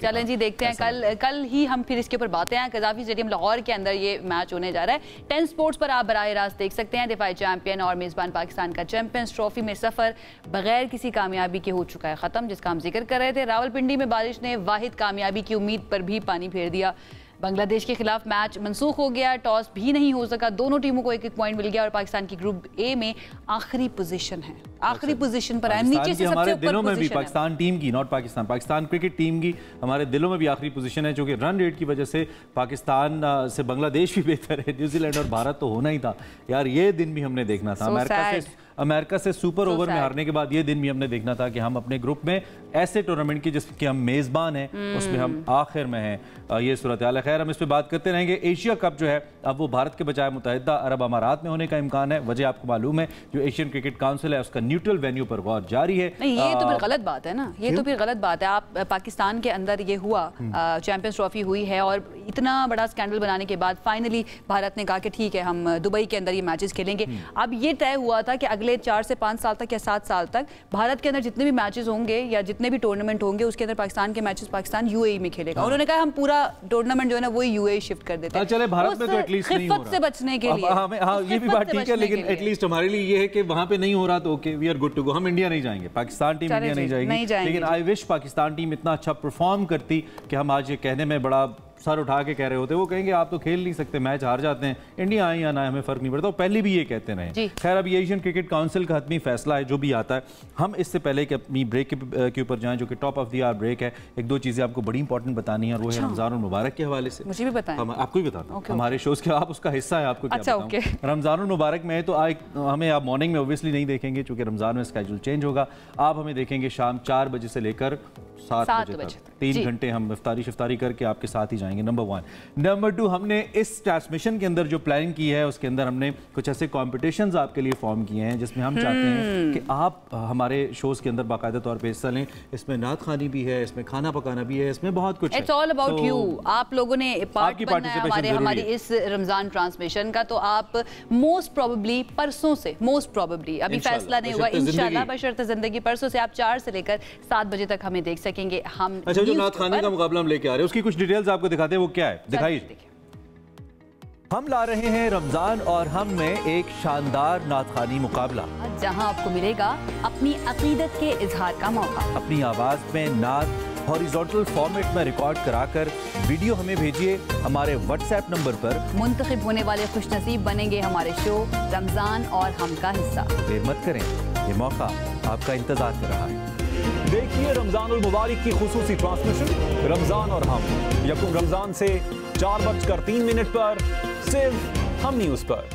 चलें जी, देखते हैं कल ही हम फिर इसके ऊपर बातें हैं। कज़ाफ़ी स्टेडियम लाहौर के अंदर ये मैच होने जा रहा है। 10 स्पोर्ट्स पर आप बराह रास्त देख सकते हैं। दिफाई चैंपियन और मेजबान पाकिस्तान का चैंपियंस ट्रॉफी में सफर बगैर किसी कामयाबी के हो चुका है खत्म, जिसका हम जिक्र कर रहे थे। रावलपिंडी में बारिश ने वाहिद कामयाबी की उम्मीद पर भी पानी फेर दिया। बांग्लादेश के खिलाफ मैच मनसूख हो गया, टॉस भी नहीं हो सका, दोनों टीमों को एक एक पॉइंट मिल गया और पाकिस्तान की ग्रुप ए में आखिरी पोजीशन है, आखिरी पोजीशन पर है, नीचे से सबसे ऊपर दिलों में भी पाकिस्तान टीम की, नॉट पाकिस्तान क्रिकेट टीम की हमारे दिलों में भी आखिरी पोजीशन है, जो कि रन रेट की वजह से पाकिस्तान से बांग्लादेश भी बेहतर है, न्यूजीलैंड और भारत तो होना ही था यार, ये दिन भी हमने देखना था। अमेरिका से सुपर ओवर में हारने के बाद ये दिन भी हमने देखना था कि हम अपने ग्रुप में ऐसे टूर्नामेंट की जिसके हम मेजबान हैं उसमें हम आखिर में हैं। ये सूरत हाल है। खैर, हम इस पर बात करते रहेंगे। एशिया कप जो है अब वो भारत के बजाय मुत्तहिदा अरब अमारात में होने का इम्कान है। वजह आपको मालूम है, जो एशियन क्रिकेट काउंसिल है उसका न्यूट्रल वेन्यू पर गौर जारी है। नहीं, ये तो फिर गलत बात है ना, ये तो फिर गलत बात है। आप पाकिस्तान के अंदर ये हुआ, चैंपियंस ट्रॉफी हुई है और इतना बड़ा स्कैंडल बनाने के बाद फाइनली भारत ने कहा कि ठीक है हम दुबई के अंदर ये मैचेस खेलेंगे। अब ये तय हुआ था कि अगले 4 से 5 साल तक या 7 साल तक भारत के अंदर जितने भी मैचेस होंगे या जितने भी टूर्नामेंट होंगे उसके अंदर पाकिस्तान के मैचेस पाकिस्तान यूएई में खेलेगा। उन्होंने कहा हम पूरा टूर्नामेंट जो है ना वही यूएई शिफ्ट कर देते हैं। चले भारत में तो एटलीस्ट नहीं हो रहा से बचने के लिए। हाँ ये भी बात ठीक है, लेकिन एटलीस्ट हमारे लिए ये है कि वहां पे नहीं हो रहा तो okay we are good to go. हम इंडिया नहीं जाएंगे, पाकिस्तान टीम इंडिया नहीं जाएगी, लेकिन आई विश पाकिस्तान टीम इतना अच्छा परफॉर्म करती कि हम आज ये कहने में बड़ा सर उठा के कह रहे होते। वो कहेंगे आप तो खेल नहीं सकते, मैच हार जाते हैं, इंडिया आए या ना हमें फर्क नहीं पड़ता। पहले भी ये कहते रहे। खैर अब ये एशियन क्रिकेट काउंसिल का हतमी फैसला है जो भी आता है। हम इससे पहले कि अपनी ब्रेक के ऊपर जाएं जो कि top of the hour break है, एक दो चीज़ें आपको बड़ी इंपॉर्टेंट बतानी है, वो है रमजान और मुबारक के हवाले से। मुझे भी बताएं। आपको भी बताता हूँ, हमारे शोज के आप उसका हिस्सा है, आपको क्या बताऊं। रमजान और मुबारक में तो हमें आप मॉर्निंग में ऑब्वियसली नहीं देखेंगे क्योंकि रमजान में स्केड्यूल चेंज होगा। आप हमें देखेंगे शाम 4 बजे से लेकर 7 बजे तक, 3 घंटे हम इफ्तारी करके आपके साथ ही जाएंगे। नंबर 1। नंबर 2, हमने इस ट्रांसमिशन के अंदर जो प्लानिंग की है उसके अंदर हमने कुछ ऐसे कॉम्पिटिशंस आपके लिए फॉर्म किए हैं जिसमें हम चाहते हैं कि आप हमारे शोज के अंदर बाकायदा तौर पे हिस्सा लें। इसमें नात खानी भी है, इसमें खाना पकाना भी है, इसमें बहुत कुछ है। It's all about you. आप लोगों ने पार्ट बनना है हमारी इस रमजान ट्रांसमिशन का, तो आप मोस्ट प्रोबेबली परसों से, मोस्ट प्रोबेबली अभी फैसला नहीं हुआ, इंशाल्लाह बशर्ते जिंदगी, परसों से आप 4 से लेकर 7 बजे तक हमें देख सकेंगे। हम अच्छा जो नात खाने का मुकाबला हम लेके आ रहे हैं उसकी कुछ डिटेल्स आपको दिखाते हैं, वो क्या है दिखाइए। हम ला रहे हैं रमजान और हम में एक शानदार नात खानी मुकाबला, जहां आपको मिलेगा अपनी अकीदत के इजहार का मौका। अपनी आवाज में नात हॉरिजॉन्टल फॉर्मेट में रिकॉर्ड कराकर वीडियो हमें भेजिए हमारे व्हाट्सएप नंबर पर। मुंतखब होने वाले खुशनसीब बनेंगे हमारे शो रमजान और हम का हिस्सा। देर मत करें, ये मौका आपका इंतजार कर रहा है। देखिए रमजान उल मुबारक की खुसूसी ट्रांसमिशन रमजान और हम, यकुम रमजान से 4:03 पर सिर्फ हम न्यूज़ पर।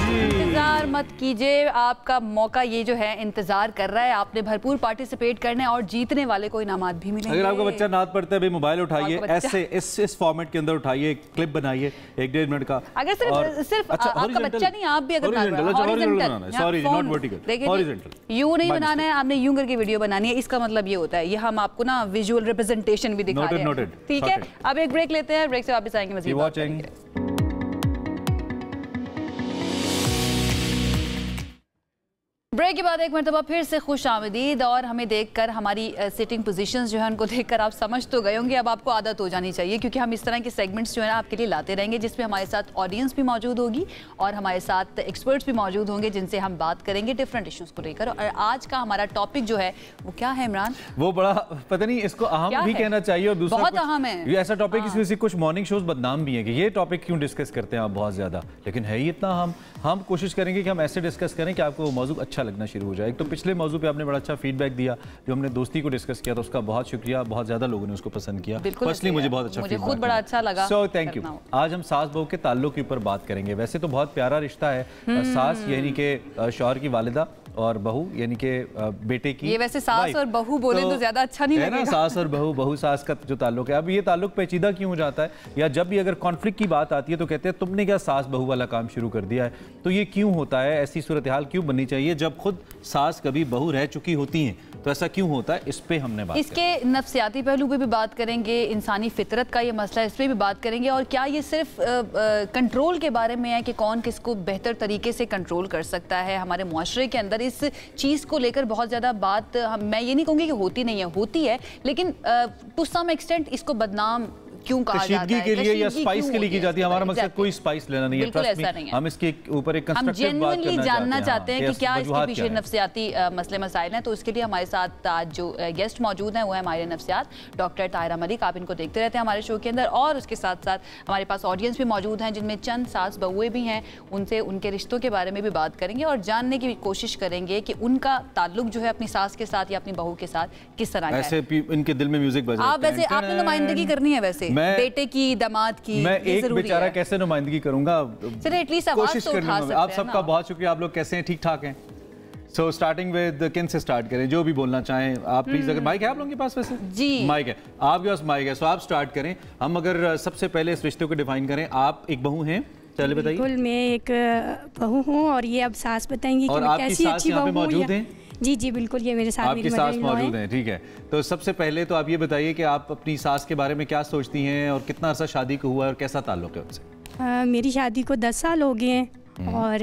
इंतजार मत कीजिए, आपका मौका ये जो है इंतजार कर रहा है। आपने भरपूर पार्टिसिपेट करना है और जीतने वाले को इनामात भी मिलेंगे। अगर आपका बच्चा नात पढ़ता है भाई मोबाइल उठाइए, ऐसे इस फॉर्मेट के अंदर उठाइए, क्लिप बनाइए 1-1.5 मिनट का। अगर सिर्फ आपका बच्चा नहीं, आप भी अगर यूं नहीं बनाना है, आपने यूं करके वीडियो बनानी है। इसका मतलब ये होता है, ये हम आपको ना विजुअल रिप्रेजेंटेशन भी दिखा रहे हैं, ठीक है। अब एक ब्रेक लेते हैं, ब्रेक से वापस आएंगे मज़ीद बात करेंगे। ब्रेक के बाद एक मरतबा फिर से खुश आमदीद। और हमें देखकर हमारी सिटिंग पोजीशंस जो है उनको देखकर आप समझ तो गए होंगे, अब आपको आदत हो जानी चाहिए क्योंकि हम इस तरह के सेगमेंट्स जो है ना आपके लिए लाते रहेंगे जिसमें हमारे साथ ऑडियंस भी मौजूद होगी और हमारे साथ एक्सपर्ट्स भी मौजूद होंगे जिनसे हम बात करेंगे डिफरेंट इशूज़ को लेकर। और आज का हमारा टॉपिक जो है वो क्या है इमरान? वो बड़ा पता नहीं, इसको अहम भी कहना चाहिए और दूसरा बहुत अहम है। ये ऐसा टॉपिक इसमें से कुछ मॉर्निंग शोज बदनाम भी है कि ये टॉपिक क्यों डिस्कस करते हैं आप बहुत ज्यादा, लेकिन है ही इतना। हम कोशिश करेंगे कि हम ऐसे डिस्कस करें कि आपको वो मौजूद अच्छा लगना शुरू हो जाए। तो पिछले मौजू पे आपने बड़ा अच्छा फीडबैक दिया, जो हमने दोस्ती को डिस्कस किया था उसका बहुत शुक्रिया, बहुत ज्यादा लोगों ने उसको पसंद किया। पर्सनली मुझे बहुत अच्छा फीडबैक, खुद बड़ा अच्छा लगा। So thank you. आज हम सास बहू के ताल्लुक के ऊपर बात करेंगे। वैसे तो बहुत प्यारा रिश्ता है, सास यानी कि शौहर की वालिदा और बहू यानी कि बेटे की। ये वैसे सास और बहू बोले तो ज्यादा अच्छा नहीं लगेगा। सास और बहू सास का जो ताल्लुक है। अब ये ताल्लुक पेचीदा क्यों हो जाता है, या जब भी अगर कॉन्फ्लिक्ट की बात आती है तो कहते हैं तुमने क्या सास बहू वाला काम शुरू कर दिया है। तो ये क्यों होता है, ऐसी सूरत हाल क्यों बननी चाहिए जब खुद सास कभी बहू रह चुकी होती हैं, तो ऐसा क्यों होता है, इस पे हमने बात इसके नफ्सियाती पहलू पे भी बात करेंगे, इंसानी फितरत का ये मसला है इस पर भी बात करेंगे, और क्या ये सिर्फ कंट्रोल के बारे में है कि कौन किसको बेहतर तरीके से कंट्रोल कर सकता है। हमारे मुआशरे के अंदर इस चीज़ को लेकर बहुत ज़्यादा बात, मैं ये नहीं कहूँगी कि होती नहीं है, होती है, लेकिन टू सम एक्सटेंट इसको बदनाम क्यों कहा जाता है, के लिए या स्पाइस के लिए की जाती है। हमारा मकसद कोई स्पाइस लेना नहीं है, बिल्कुल ऐसा नहीं है। हम इसके ऊपर एक हम जेन्युइनली जानना चाहते हैं कि क्या इसके पीछे नफ्सियाती मसले मसाइल हैं। तो इसके लिए हमारे साथ आज जो गेस्ट मौजूद हैं वो है माहिर नफ्सियात डॉक्टर ताहिरा मलिक। आप इनको देखते रहते हैं हमारे शो के अंदर, और उसके साथ साथ हमारे पास ऑडियंस भी मौजूद हैं जिनमें चंद सास बहुएं भी हैं। उनसे उनके रिश्तों के बारे में भी बात करेंगे और जानने की कोशिश करेंगे कि उनका ताल्लुक जो है अपनी सास के साथ या अपनी बहू के साथ किस तरह का है। इनके दिल में म्यूजिक बज रहा है। आप वैसे आपने नुमाइंदगी करनी है वैसे बेटे की, दामाद की, मैं एक बेचारा कैसे नुमाइंदगी करूंगा, कोशिश करूंगा। आप सबका बहुत शुक्रिया। आप लोग कैसे हैं, ठीक ठाक हैं? सो स्टार्टिंग विद किन से स्टार्ट करें, जो भी बोलना चाहें आप प्लीज। अगर माइक है आप लोगों के पास? वैसे जी माइक है, आपके पास माइक है, सो आप स्टार्ट करें। हम अगर सबसे पहले इस रिश्ते को डिफाइन करें, आप एक बहू हैं, चलिए बताइए। बिल्कुल, मैं एक बहू हूँ और ये अब सास बताएंगी और कि आपकी कैसी सास अच्छी यहाँ पे बहू मौजूद हैं? जी जी बिल्कुल, ये मेरे साथ आपकी सास मौजूद हैं, ठीक है। तो सबसे पहले तो आप ये बताइए कि आप अपनी सास के बारे में क्या सोचती हैं और कितना अर्सा शादी को हुआ है और कैसा ताल्लुक है उनसे? मेरी शादी को 10 साल हो गए हैं और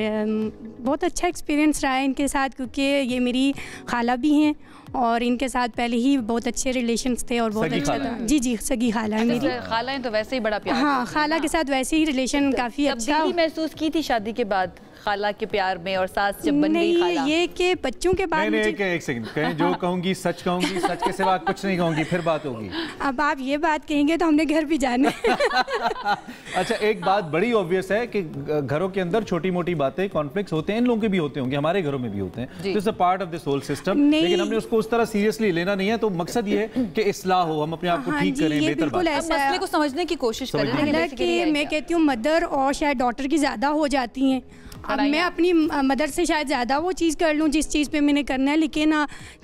बहुत अच्छा एक्सपीरियंस रहा है इनके साथ, क्योंकि ये मेरी खाला भी हैं और इनके साथ पहले ही बहुत अच्छे रिलेशंस थे और बहुत अच्छा था। जी जी, सगी खाला है मेरी। खाला है तो वैसे ही बड़ा प्यार। हाँ, खाला के साथ वैसे ही रिलेशन काफ़ी अच्छा। महसूस की थी शादी के बाद खाला के प्यार में और सास जब बन गई खाला? ये कि बच्चों के बाद नहीं, एक सेकंड, कहीं जो कहूंगी सच कहूंगी, सच के सिवा कुछ नहीं कहूंगी, फिर बात होगी। अब आप ये बात कहेंगे तो हमने घर भी जाना अच्छा, एक बात बड़ी ऑब्वियस है कि घरों के अंदर छोटी मोटी बातें, कॉन्फ्लिक्ट्स होते हैं, इन लोगों के भी होते होंगे, हमारे घरों में भी होते हैं, this a part of this whole system. लेकिन हमने उसको उस तरह सीरियसली लेना नहीं है। तो मकसद ये है कि इस्लाह हो, हम अपने आप को ठीक करें, बेहतर मसले को समझने की कोशिश करें। मैं कहती हूँ मदर और शायद डॉटर की ज़्यादा हो जाती हैं। अब मैं अपनी मदर से शायद ज़्यादा वो चीज़ कर लूँ जिस चीज़ पे मैंने करना है, लेकिन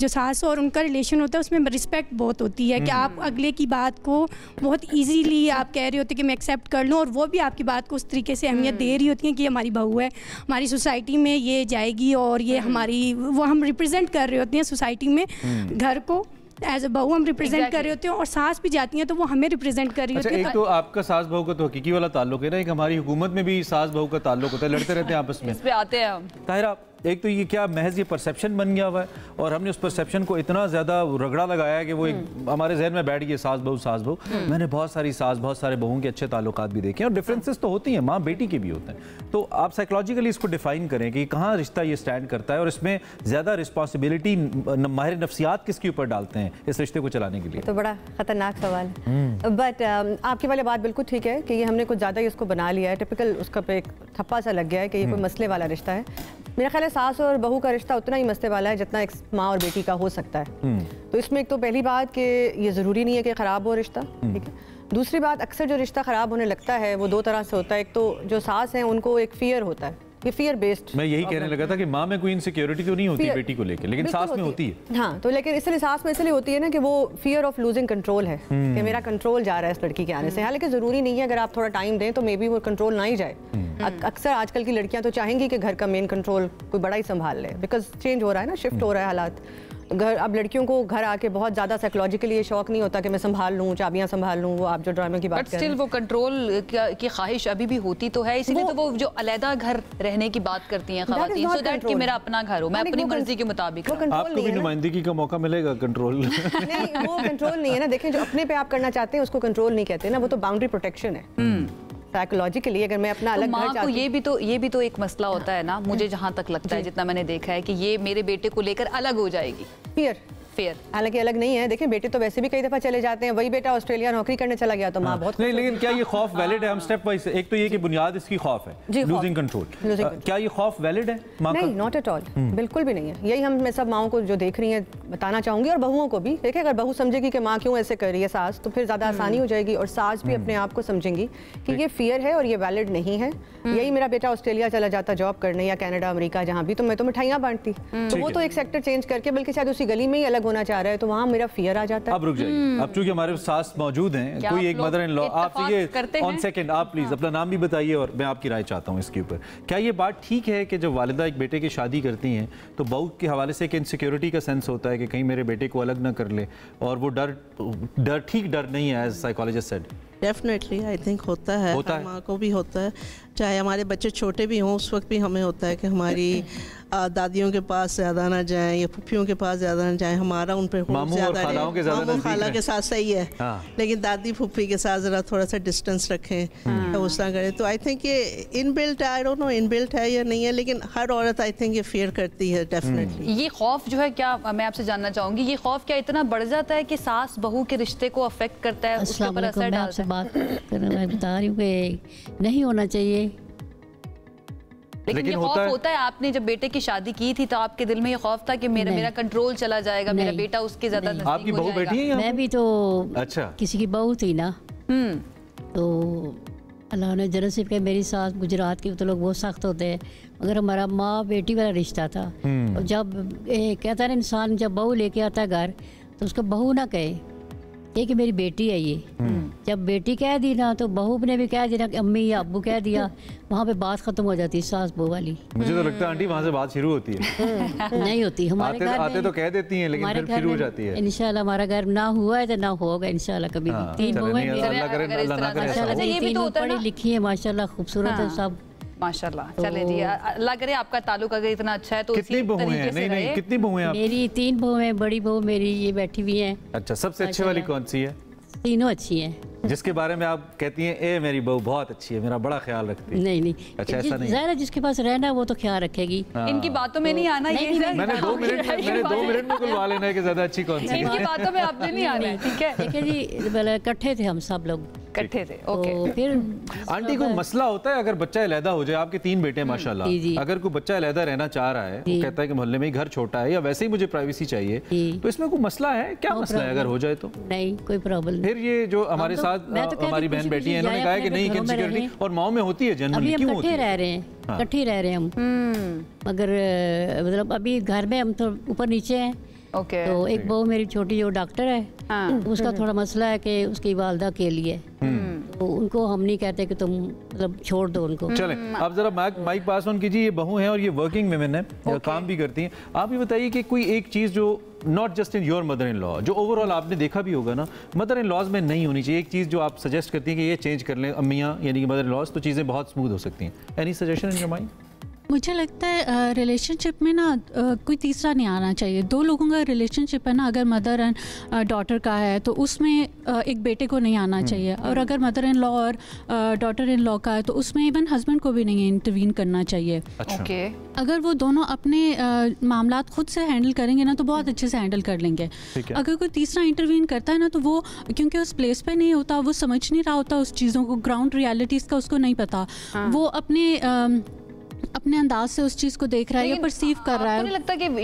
जो सास और उनका रिलेशन होता है उसमें रिस्पेक्ट बहुत होती है कि आप अगले की बात को बहुत इजीली आप कह रहे होते कि मैं एक्सेप्ट कर लूँ, और वो भी आपकी बात को उस तरीके से अहमियत दे रही होती है कि ये हमारी बहू है, हमारी सोसाइटी में ये जाएगी और ये हमारी, वो हम रिप्रेजेंट कर रहे होते हैं सोसाइटी में घर को, एज अ बहू हम रिप्रेजेंट कर रहे होते हैं, और सास भी जाती हैं तो वो हमें रिप्रेजेंट कर रही होती है। एक तो आपका सास बहू का तो हकीकी वाला ताल्लुक है ना, एक हमारी हुकूमत में भी सास बहू का ताल्लुक होता है, लड़ते रहते हैं आपस में। इस पे आते हैं हम। ताहिरा, एक तो ये क्या महज ये परसेप्शन बन गया हुआ है और हमने उस परसेप्शन को इतना ज़्यादा रगड़ा लगाया है कि वो हमारे जहन में बैठ गई सास बहू सास बहू। मैंने बहुत सारी सास, बहुत सारे बहूओं के अच्छे ताल्लुकात भी देखे हैं और डिफरेंसेस तो होती हैं, माँ बेटी के भी होते हैं। तो आप साइकोलॉजिकली इसको डिफाइन करें कि कहाँ रिश्ता ये स्टैंड करता है और इसमें ज़्यादा रिस्पॉन्सिबिलिटी माहिर नफ्सियात किसके ऊपर डालते हैं इस रिश्ते को चलाने के लिए? तो बड़ा खतरनाक सवाल है, बट आपकी वाली बात बिल्कुल ठीक है कि ये हमने कुछ ज़्यादा ही उसको बना लिया है, टिपिकल उसका पे एक थप्पा सा लग गया है कि ये कोई मसले वाला रिश्ता है। मेरा ख्याल है सास और बहू का रिश्ता उतना ही मसले वाला है जितना एक माँ और बेटी का हो सकता है। तो इसमें एक तो पहली बात कि ये ज़रूरी नहीं है कि ख़राब हो रिश्ता, ठीक है। दूसरी बात, अक्सर जो रिश्ता ख़राब होने लगता है वो दो तरह से होता है। एक तो जो सास हैं उनको एक फियर होता है, ये फियर बेस्ड। मैं यही कहने लगा था कि माँ में कोई इनसिक्योरिटी तो नहीं होती बेटी को लेकर, लेकिन सास में होती है। हाँ, तो लेकिन इसलिए सास में इसलिए होती है ना कि वो फियर ऑफ लूजिंग कंट्रोल है कि मेरा कंट्रोल जा रहा है इस लड़की के आने से। हालांकि ज़रूरी नहीं है, अगर आप थोड़ा टाइम दें तो मे बी वो कंट्रोल ना ही जाए। अक्सर आजकल की लड़कियां तो चाहेंगी कि घर का मेन कंट्रोल कोई बड़ा ही संभाल ले, बिकॉज चेंज हो रहा है ना, शिफ्ट हो रहा है हालात। घर, अब लड़कियों को घर आके बहुत ज़्यादा साइकोलॉजिकली ये शौक नहीं होता कि मैं संभाल लूँ, चाबियाँ संभाल लूँ, वो आप जो ड्रामे की बात कर रहे हैं। वो कंट्रोल की ख्वाहिश अभी भी होती तो है, इसीलिए तो वो जो अलहदा घर रहने की बात करती हैं ख़वातीन, सो दैट कि मेरा अपना घर हो, मैं अपनी मर्जी के मुताबिक। आपको भी नुमाइंदगी का मौका मिलेगा कंट्रोल नहीं, वो कंट्रोल नहीं है ना। देखें, जो अपने पे आप करना चाहते हैं उसको कंट्रोल नहीं कहते ना, वो तो बाउंड्री प्रोटेक्शन है। साइकोलॉजिकली अगर मैं अपना अलग घर को ये भी तो एक मसला होता है ना, मुझे जहाँ तक लगता है, जितना मैंने देखा है कि ये मेरे बेटे को लेकर अलग हो जाएगी। फेयर हालांकि अलग नहीं है। देखिए, बेटे तो वैसे भी कई दफा चले जाते हैं, वही बेटा ऑस्ट्रेलिया नौकरी करने चला गया तो माँ बहुत नहीं। लेकिन क्या ये खौफ वैलिड है? हम स्टेप वाइज, एक तो ये कि बुनियाद इसकी खौफ है, लूजिंग कंट्रोल। क्या ये खौफ वैलिड है? नहीं, नॉट एट ऑल, बिल्कुल भी नहीं है। यही हम मैं सब माओं को जो देख रही हैं बताना चाहूंगी, और बहुओं को भी। देखिए, अगर बहू समझेगी कि माँ क्यों ऐसे कर रही है सास, तो फिर ज्यादा आसानी हो जाएगी, और सास भी अपने आप को समझेंगी कि ये फियर है और ये वैलिड नहीं है। यही मेरा बेटा ऑस्ट्रेलिया चला जाता जॉब करने, या कनाडा, अमेरिका, जहाँ भी, तो मैं तो मिठाइयाँ बांटती, तो वो तो एक सेक्टर चेंज करके, बल्कि शायद उसी गली में ही अलग होना चाह रहा है, तो वहाँ मेरा फियर आ जाता है। अब रुक जाइए, अब चूंकि हमारे सास मौजूद हैं, कोई एक मदर इन लॉ, आप ये ऑन सेकंड आप प्लीज अपना नाम भी बताइए और मैं आपकी राय चाहता हूँ इसके ऊपर। क्या ये बात ठीक है कि जब वालिदा एक बेटे की शादी करती हैं तो बहू के हवाले से एक इनसिक्योरिटी का सेंस होता है कि कहीं मेरे बेटे को अलग ना कर ले, और वो डर ठीक डर नहीं है, as psychologist said? Definitely I think होता है, माँ को भी होता है, चाहे हमारे बच्चे छोटे भी हों, उस वक्त भी हमें होता है कि हमारी दादियों के पास ज़्यादा ना जाएं या फूफियों के पास ज़्यादा ना जाएं, हमारा उन पर मामू और खालाओं के खाला के साथ सही है, लेकिन दादी फूफी के साथ ज़रा थोड़ा सा डिस्टेंस रखें, तो उस तरह करें। तो आई थिंक ये इनबिल्ट है, आई डोंट नो इनबिल्ट है या नहीं है, लेकिन हर औरत आई थिंक ये फेयर करती है डेफिनेटली। ये खौफ जो है, क्या मैं आपसे जानना चाहूँगी, ये खौफ क्या इतना बढ़ जाता है कि सास बहू के रिश्ते को अफेक्ट करता है, उसके ऊपर असर डालता है? बात करना, मैं बता रही हूँ कि नहीं होना चाहिए, लेकिन ये खौफ होता है। आपने जब बेटे की शादी की थी तो आपके दिल में ये खौफ था कि मेरा कंट्रोल चला जाएगा, मेरा बेटा उसके ज्यादा नजदीक हो जाएगा। आपकी बहू बैठी है? मैं भी तो अच्छा किसी की बहू थी ना, तो अल्लाह ने जन्नत से कहा, मेरी सास गुजरात की, तो लोग बहुत सख्त होते हैं, मगर हमारा माँ बेटी वाला रिश्ता था। और जब कहता है इंसान जब बहू लेके आता है घर, तो उसको बहू ना कहे कि मेरी बेटी है ये, जब बेटी कह दी ना तो बहू ने भी कह दिया कि अम्मी या अब्बू कह दिया, वहाँ पे बात खत्म हो जाती है सास बहू वाली। मुझे तो लगता है आंटी वहाँ से बात शुरू होती है। नहीं होती हमारे घर आते तो कह देती हैं लेकिन फिर शुरू हो जाती है। इंशाल्लाह हमारा घर ना हुआ है तो ना होगा इंशाल्लाह कभी भी। 3 बहुएं पढ़ी लिखी है माशाल्लाह, खूबसूरत है सब माशाल्लाह। चले जी, अल्लाह करे आपका ताल्लुक अगर इतना अच्छा है तो कितनी बहुएं हैं? नहीं कितनी बहुएं हैं? मेरी 3 बहुएं, बड़ी बहू मेरी ये बैठी हुई है। अच्छा, सबसे अच्छे वाली कौन सी है? तीनों अच्छी हैं। जिसके बारे में आप कहती हैं ए मेरी बहू बहुत अच्छी है, मेरा बड़ा ख्याल रखती है? नहीं अच्छा, ऐसा नहीं ज़रा जिसके पास रहना है वो तो ख्याल रखेगी। इनकी बातों में नहीं आना। मैंने 2 मिनट में खुलवा लेना है कि ज्यादा अच्छी कौन सी है। इनकी बातों में आपने नहीं आना है, ठीक है? देखिए जी, इकट्ठे थे हम सब लोग, इकट्ठे थे। ओके, फिर आंटी कोई मसला होता है अगर बच्चा अलहदा हो जाए? आपके 3 बेटे हैं माशाल्लाह, अगर कोई बच्चा अलहदा रहना चाह रहा है, वो कहता है कि मोहल्ले में ही घर छोटा है या वैसे ही मुझे प्राइवेसी चाहिए, तो इसमें कोई मसला है? क्या मसला है अगर हो जाए तो? नहीं, कोई प्रॉब्लम। फिर ये जो हमारे साथ हमारी बहन बेटी है, इन्होंने कहा है कि नहीं इनसिक्योरिटी और माओ में होती है जनरली, क्यों होती है? इकट्ठे रह रहे हैं, इकट्ठे रह रहे हैं हम, मगर मतलब अभी घर में हम तो ऊपर नीचे हैं। तो एक बहू मेरी छोटी जो डॉक्टर है, उसका थोड़ा मसला है कि उसकी वालदा के लिए, तो उनको हम नहीं कहते कि तुम मतलब छोड़ दो उनको। चलें, आप जरा माइक पास ऑन कीजिए। ये बहू हैं और ये वर्किंग वुमेन है, काम भी करती हैं। आप ये बताइए कि कोई एक चीज़ जो not just in your mother in law, जो ओवरऑल आपने देखा भी होगा ना मदर इन लॉज में नहीं होनी चाहिए, एक चीज़ जो आप सजेस्ट करती हैं कि ये चेंज कर लें अम्मियाँ यानी कि मदर इन लॉज, तो चीज़ें बहुत स्मूथ हो सकती हैं। Any suggestion in your mind? मुझे लगता है रिलेशनशिप में ना कोई तीसरा नहीं आना चाहिए। 2 लोगों का रिलेशनशिप है ना, अगर मदर एंड डॉटर का है तो उसमें एक बेटे को नहीं आना चाहिए, और अगर मदर इन लॉ और डॉटर इन लॉ का है तो उसमें इवन हस्बैंड को भी नहीं इंटरवीन करना चाहिए। ओके, अगर वो दोनों अपने मामलात खुद से हैंडल करेंगे ना तो बहुत अच्छे से हैंडल कर लेंगे। अगर कोई तीसरा इंटरवीन करता है ना तो वो क्योंकि उस प्लेस पे नहीं होता, वो समझ नहीं रहा होता उस चीज़ों को, ग्राउंड रियलिटीज़ का उसको नहीं पता, वो अपने अंदाज से उस चीज़ को देख रहा है या परसीव कर रहा है। मुझे लगता है कि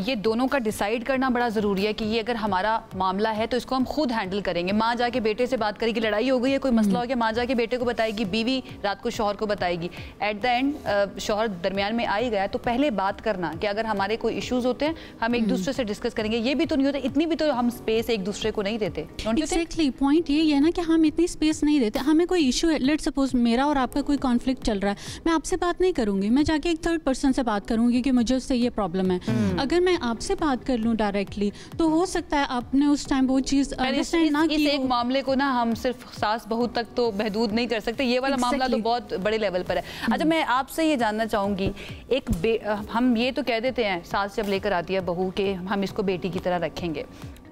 ये दोनों का डिसाइड करना बड़ा ज़रूरी है कि ये अगर हमारा मामला है तो इसको हम खुद हैंडल करेंगे। माँ जाके बेटे से बात करेगी, लड़ाई हो गई है, कोई मसला हो गया, माँ जाके बेटे को बताएगी, बीवी रात को शौहर को बताएगी। एट द एंड शौहर दरमियान में आ ही गया तो पहले बात करना कि अगर हमारे कोई इश्यूज होते हैं हम एक दूसरे से डिस्कस करेंगे। ये भी तो नहीं होता, इतनी भी तो हम स्पेस एक दूसरे को नहीं देते। एग्जैक्टली, पॉइंट ये है ना कि हम इतनी स्पेस नहीं देते। हमें कोई इशू है, लेट सपोज मेरा और आपका कोई कॉन्फ्लिक्ट चल रहा है, मैं आपसे बात नहीं करूंगी, मैं जाके एक थर्ड पर्सन से बात करूंगी कि मुझे उससे ये प्रॉब्लम है। अगर मैं आपसे बात कर लूं डायरेक्टली तो हो सकता है आपने उस टाइम वो चीज अंडरस्टैंड ना की। इस एक मामले को ना हम सिर्फ सास बहू तक तो महदूद नहीं कर सकते, ये वाला मामला तो बहुत बड़े लेवल पर है। अच्छा, मैं आपसे ये जानना चाहूंगी, हम ये तो कह देते हैं सास जब लेकर आती है बहू के हम इसको बेटी की तरह रखेंगे,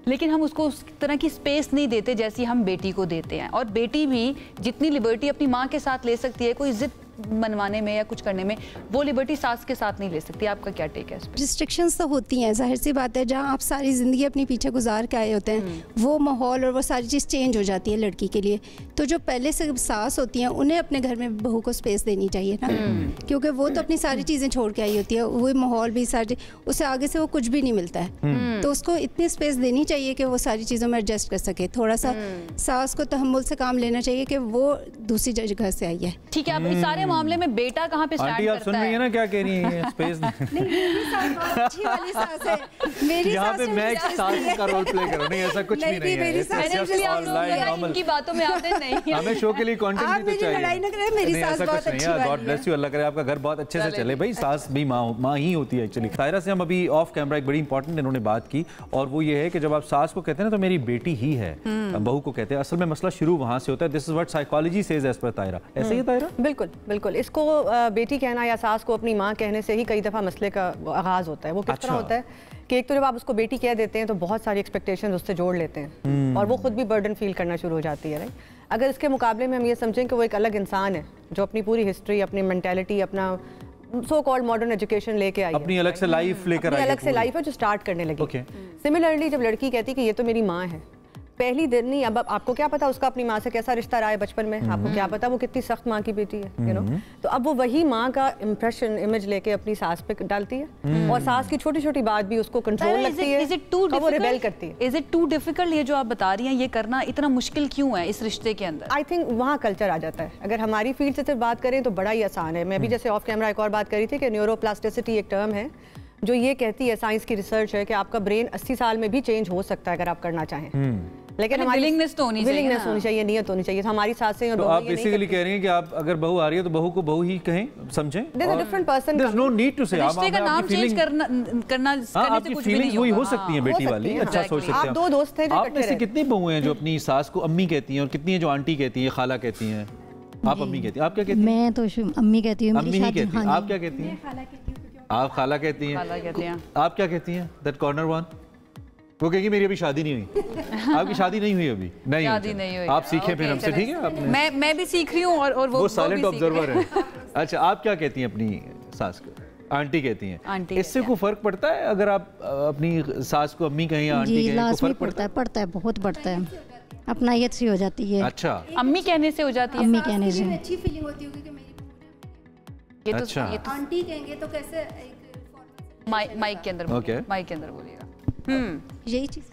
लेकिन हम उसको उस तरह की स्पेस नहीं देते जैसी हम बेटी को देते हैं। और बेटी भी जितनी लिबर्टी अपनी माँ के साथ ले सकती है कोई जिद मनवाने में या कुछ करने में, वो लिबर्टी सास के साथ नहीं ले सकती। आपका क्या टेक है इस पर? रिस्ट्रिक्शंस तो होती हैं, जाहिर सी बात है। जहाँ आप सारी ज़िंदगी अपनी पीछे गुजार के आए होते हैं वो माहौल और वो सारी चीज़ चेंज हो जाती है लड़की के लिए। तो जो पहले से सास होती हैं उन्हें अपने घर में बहू को स्पेस देनी चाहिए ना, क्योंकि वो तो अपनी सारी चीज़ें छोड़ के आई होती है, वो माहौल भी सारी, उसे आगे से वो कुछ भी नहीं मिलता है, तो उसको इतनी स्पेस देनी चाहिए कि वो सारी चीज़ों में एडजस्ट कर सके। थोड़ा सा सास को तहम्मुल से काम लेना चाहिए कि वो दूसरी जगह से आई है। ठीक है, अब इस सारे मामले में बेटा कहाँ पे स्टैंड करता है? आप सुन रही है ना क्या कह रही है? स्पेस नहीं, मेरी सास बहुत अच्छी वाली सास है। मेरी यहाँ पे मैं एक सास का रोल प्ले करूँ, नहीं ऐसा कुछ भी नहीं है। इनकी बातों में आते नहीं, हमें शो के लिए कंटेंट भी तो चाहिए। लड़ाई ना करें, मेरी सास बहुत अच्छी वाली है। गॉड ब्लेस यू, अल्लाह करे आपका घर बहुत अच्छे से चले। भाई सास भी माँ ही होती है एक्चुअली। तायरा से हम अभी ऑफ कैमरा एक बड़ी इंपॉर्टेंट इन्होंने बात की, और वो ये है कि जब आप सास को कहते हैं ना तो मेरी बेटी ही है, बहू को कहते हैं, असल में मसला शुरू वहाँ से होता है। This is what psychology says as per Tayra. ऐसे ही तायरा? बिल्कुल बिल्कुल। इसको बेटी कहना या सास को अपनी माँ कहने से ही कई दफ़ा मसले का आगाज़ होता है। वो किस तरह होता है कि एक तो जब आप उसको बेटी कह देते हैं तो बहुत सारी एक्सपेक्टेशंस उससे जोड़ लेते हैं और वो खुद भी बर्डन फील करना शुरू हो जाती है। अगर इसके मुकाबले में हम ये समझें कि वो एक अलग इंसान है जो अपनी पूरी हिस्ट्री, अपनी मेंटालिटी, अपना सो कॉल्ड मॉडर्न एजुकेशन लेके आई, अपनी अलग से लाइफ लेकर आई, अलग से लाइफ है जो स्टार्ट करने लगी। सिमिलरली जब लड़की कहती कि ये तो मेरी माँ है, पहली दिन नहीं, अब आपको क्या पता उसका अपनी माँ से कैसा रिश्ता रहा है बचपन में, आपको क्या पता वो कितनी सख्त माँ की बेटी है, यू नो। तो अब वो वही माँ का इम्प्रेशन, इमेज लेके अपनी सास पे डालती है और सास की छोटी छोटी बात भी उसको कंट्रोल लगती है, वो रिबेल करती है। इज इट टू डिफिकल्ट ये जो आप बता रही हैं, ये करना इतना मुश्किल क्यों है इस रिश्ते के अंदर? आई थिंक वहाँ कल्चर आ जाता है। अगर हमारी फील्ड से सिर्फ बात करें तो बड़ा ही आसान है। मैं भी जैसे ऑफ कैमरा एक और बात करी थी कि न्यूरोप्लास्टिसिटी एक टर्म है जो ये कहती है, साइंस की रिसर्च है कि आपका ब्रेन 80 साल में भी चेंज हो सकता है अगर आप करना चाहें। लेकिन हमारी विलिंगनेस तो होनी चाहिए, नियत होनी चाहिए। हमारी सासें तो आप बेसिकली कह रही हैं कि आप अगर बहू आ रही है तो बहू को बहू ही कहें, समझें। There's a different person. There's no need to say. रिश्ते का नाम चेंज करना आपकी फीलिंग्स वही हो सकती हैं बेटी वाली, अच्छा सोच सकते हैं। आप दो दोस्त थे जो आप में से कितनी बहू हैं जो अपनी सास को अम्मी कहती हैं और कितनी है जो आंटी कहती हैं, खाला कहती हैं? आप अम्मी कहती हैं, आप क्या कहती हैं? मैं तो अम्मी कहती हूँ। अम्मी ही कहती हैं। आप क्या कहती हैं? आप खाला कहती हैं। आप क्या कहती हैं? That corner one. वो कहेगी मेरी अभी शादी नहीं हुई। आपकी शादी नहीं हुई अभी? नहीं, शादी नहीं हुई। आप सीखें फिर हमसे, ठीक है? आपने मैं भी सीख रही हूँ और वो साइलेंट ऑब्जर्वर है। अच्छा, आप क्या कहती हैं अपनी सास को? आंटी कहती हैं। इससे कोई फर्क पड़ता है अगर आप अपनी सास को अम्मी कहें या आंटी कहें? कोई फर्क पड़ता है? पड़ता है, बहुत पड़ता है। अपनायत सी हो जाती है। अच्छा, अम्मी कहने से हो जाती है? अम्मी कहने से अच्छी फीलिंग होती होगी कि मेरी ये अच्छा। तो आंटी कहेंगे तो कैसे माइक के अंदर माइक के अंदर बोलिएगा। यही चीज।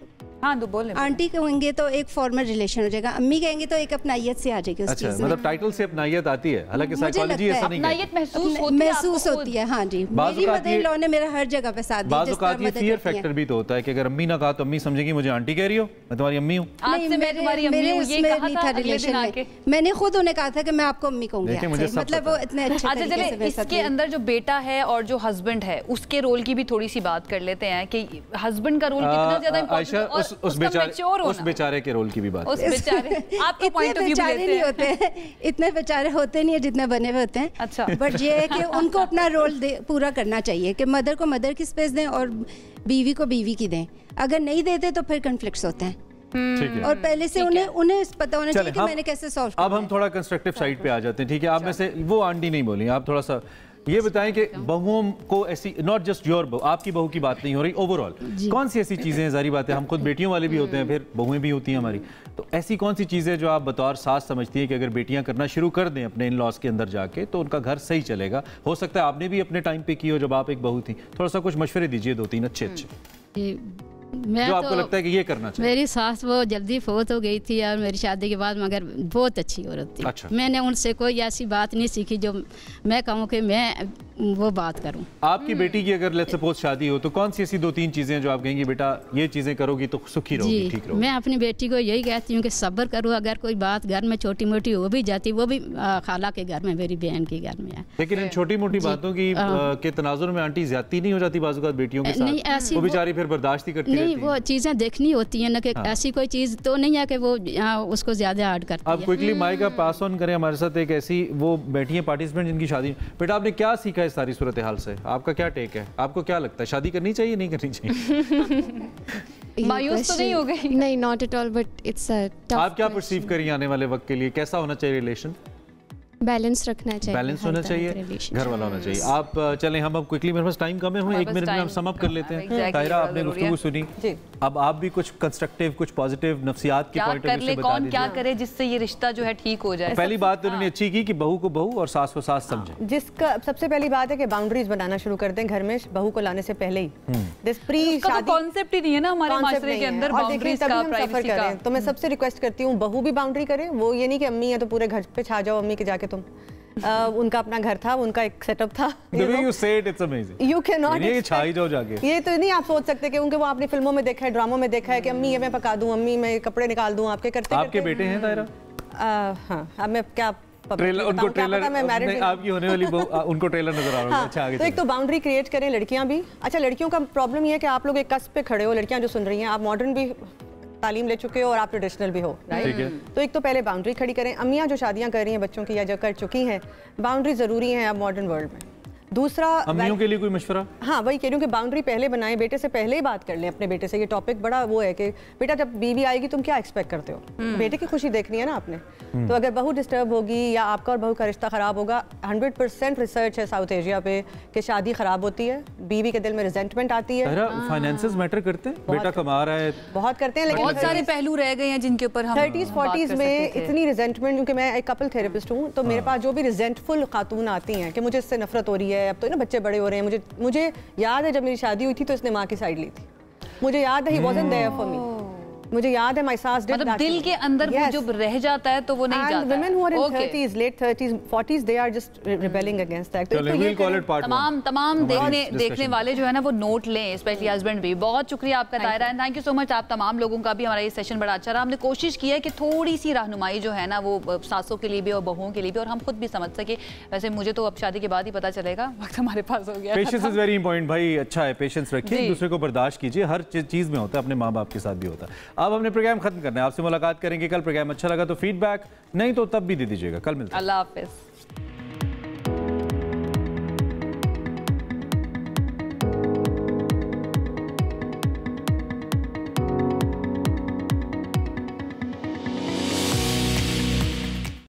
हाँ तो बोले। आंटी कहेंगे तो एक फॉर्मल रिलेशन हो जाएगा, अम्मी कहेंगे तो एक अपनायत से आ जाएगी उस चीज में। मतलब टाइटल से अपनायत आती है, हालांकि साइकोलॉजी ऐसा नहीं है। अपनायत महसूस होती है। हाँ जी, मेरी मदर इन लॉ ने मेरा हर जगह पे साथ दिया। जिस तरह मदद फियर फैक्टर भी तो होता है कि अगर अम्मी ना कहा तो अम्मी समझेगी मुझे आंटी कह रही हो, मैं तुम्हारी अम्मी हूँ। मेरे उसमें नहीं था रिलेशन में, मैंने खुद उन्हें कहा था कि मैं आपको अम्मी कहूंगी, मतलब वो इतने अच्छे तरीके से। इसके अंदर जो बेटा है और जो हस्बैंड है उसके रोल की भी थोड़ी सी बात कर लेते हैं कि हस्बैंड का रोल कितना ज्यादा इम्पोर्टेंट है। उस बेचारे के रोल की भी बात। उस बेचारे आपका पॉइंट ऑफ व्यू नहीं होते हैं, इतने बेचारे होते नहीं है जितने बने हुए होते हैं। अच्छा, बट ये है कि उनको अपना रोल पूरा करना चाहिए कि मदर को मदर की स्पेस दें और बीवी को बीवी की दें। अगर नहीं देते तो फिर कॉन्फ्लिक्ट्स होते हैं। और पहले से उन्हें पता होना चाहिए कि मैंने कैसे सॉल्व किया। अब हम थोड़ा कंस्ट्रक्टिव साइड पे आ जाते हैं, ठीक है? आप में से वो आंटी नहीं बोली, आप थोड़ा सा ये बताएं कि बहुओं को ऐसी, नॉट जस्ट योर बहू, आपकी बहू की बात नहीं हो रही, ओवरऑल कौन सी ऐसी चीजें, जारी बात है हम खुद बेटियों वाले भी होते हैं, फिर बहुएं भी होती हैं हमारी, तो ऐसी कौन सी चीजें जो आप बतौर सास समझती है कि अगर बेटियां करना शुरू कर दें अपने इन लॉज के अंदर जाके तो उनका घर सही चलेगा? हो सकता है आपने भी अपने टाइम पे की हो जब आप एक बहू थी। थोड़ा सा कुछ मशवरे दीजिए, 2-3 अच्छे मैं जो आपको लगता है कि ये करना चाहिए। मेरी सास वो जल्दी फोत हो गई थी और मेरी शादी के बाद, मगर बहुत अच्छी औरत थी। अच्छा। मैंने उनसे कोई ऐसी बात नहीं सीखी जो मैं कहूँ कि मैं वो बात करूं। आपकी बेटी की अगर लेट्स सपोज शादी हो तो कौन सी ऐसी 2-3 चीजें जो आप कहेंगी बेटा ये चीजें करोगी तो सुखी रहोगी, ठीक रहोगी? मैं अपनी बेटी को यही कहती हूँ कि सब्र करो। अगर कोई बात घर में छोटी मोटी हो भी जाती, वो भी खाला के घर में, मेरी बहन के घर में है, लेकिन इन छोटी मोटी बातों की के तनाजुर में आंटी ज्यादती नहीं हो जाती बाज़ औक़ात बेटियों के साथ? नहीं, ऐसी वो बेचारी फिर बर्दाश्त ही करती रहती है। वो चीजें देखनी होती है ना कि ऐसी कोई चीज तो नहीं है कि वो उसको ज्यादा हार्ड करती है। आप क्विकली माइक का पास ऑन करें हमारे साथ एक ऐसी वो बैठी है पार्टिसिपेंट जिनकी शादी। बेटा आपने क्या सीखा इस सारी सूरत हाल से? आपका क्या टेक है? आपको क्या लगता है शादी करनी चाहिए नहीं करनी चाहिए? मायूस तो नहीं हो गई? नहीं, not at all, but it's a tough. आप क्या परसीव करिए आने वाले वक्त के लिए? कैसा होना चाहिए रिलेशन? बैलेंस रखना चाहिए, बैलेंस होना चाहिए, घर वाला होना चाहिए। आप चलें, हम अब क्विकली, मेरे पास टाइम कम है, 1 मिनट में हम सम अप कर लेते हैं। ताहिरा आपने गुफ्तगू सुनी, अब आप भी कुछ कंस्ट्रक्टिव, कुछ पॉजिटिव नफ्सियात के पॉइंट ऑफ व्यू से बता दीजिए। कौन क्या करे जिससे ये रिश्ता जो है ठीक हो जाए? पहली बात तो उन्होंने अच्छी की कि बहू को बहू और सास को सास समझे। जिसका सबसे पहली बात है कि बाउंड्रीज बनाना शुरू कर दें घर में बहू को लाने से पहले ही। दिस प्री शादी कॉन्सेप्ट ही नहीं है ना हमारे माशरे के अंदर बाउंड्रीज का, प्राइवेसी का। तो मैं सबसे रिक्वेस्ट करती हूँ बहू भी बाउंड्री करे। वो ये नहीं कि अम्मी है तो पूरे घर पे छा जाओ अम्मी के जाके तुम। उनका अपना घर था, उनका एक सेटअप था। You say it, it's amazing. You cannot ये छाई जाओ जाके। ये तो नहीं आप सोच सकते क्योंकि वो आपने फिल्मों में देखा है, ड्रामों में देखा है कि अम्मी ये मैं पका दूं, अम्मी मैं कपड़े निकाल दूं, आपके करते आपके बेटे हैं ताहिरा? हाँ, अब मैं क्या ट्रेलर, उनको ट्रेलर आपकी होने वाली उनको ट्रेलर नजर आ रहा है। अच्छा, आगे तो एक तो बाउंड्री क्रिएट करें लड़कियां भी। अच्छा, लड़कियों का प्रॉब्लम ये है कि आप लोग एक कस्प पे खड़े हो, लड़कियां जो सुन रही हैं, आप मॉडर्न भी तालीम ले चुके हो और आप ट्रेडिशनल भी हो, राइट? तो एक तो पहले बाउंड्री खड़ी करें। अम्मियां जो शादियां कर रही हैं बच्चों की या जो कर चुकी हैं, बाउंड्री ज़रूरी है अब मॉडर्न वर्ल्ड में। दूसरा, अम्मियों के लिए कोई मशवरा? हाँ, वही कह रही हूँ कि बाउंड्री पहले बनाएं, बेटे से पहले ही बात कर लें अपने बेटे से। ये टॉपिक बड़ा वो है कि बेटा जब बीवी आएगी तुम क्या एक्सपेक्ट करते हो? बेटे की खुशी देखनी है ना आपने। तो अगर बहू डिस्टर्ब होगी या आपका और बहू का रिश्ता खराब होगा, 100% रिसर्च है साउथ एशिया पे कि शादी खराब होती है, बीवी के दिल में रिजेंटमेंट आती है। फाइनेंसेस मैटर करते हैं, बेटा कमा रहा है, बहुत करते हैं, लेकिन बहुत सारे पहलू रह गए हैं जिनके ऊपर हम 30s 40s में इतनी रिजेंटमेंट, क्योंकि मैं एक कपल थेरेपिस्ट हूँ, तो मेरे पास जो भी रिजेंटफुल खातून आती हैं कि मुझे इससे नफरत हो रही है, अब तो ना बच्चे बड़े हो रहे हैं, मुझे याद है जब मेरी शादी हुई थी तो इसने माँ की साइड ली थी। मुझे याद है, he wasn't there for me. मुझे याद है माय सास मतलब दिल के अंदर वो जो रह जाता है तो वो नहीं जाता। women who are in 30s, late 30s, 40s, they are just rebelling against that. तमाम देखने वाले जो है ना वो नोट लें, स्पेशली हस्बैंड भी। बहुत शुक्रिया आपका Tayra, and thank you so much आप तमाम लोगों का भी। हमारा ये सेशन बड़ा अच्छा रहा। हमने कोशिश की है कि थोड़ी सी रहनुमाई जो है ना वो सासों के लिए भी और बहुओं के लिए भी, और हम खुद भी समझ सके। वैसे मुझे तो अब शादी के बाद ही पता चलेगा, वक्त हमारे पास हो गया। पेशेंस इज वेरी इंपॉर्टेंट भाई, अच्छा है, पेशेंस रखिए, एक दूसरे को बर्दाश्त कीजिए, हर चीज में होता है, अपने माँ बाप के साथ भी होता है। अब हमने प्रोग्राम खत्म करना है, आपसे मुलाकात करेंगे कल। प्रोग्राम अच्छा लगा तो फीडबैक, नहीं तो तब भी दे दीजिएगा। कल मिलते हैं। अल्लाह हाफिज।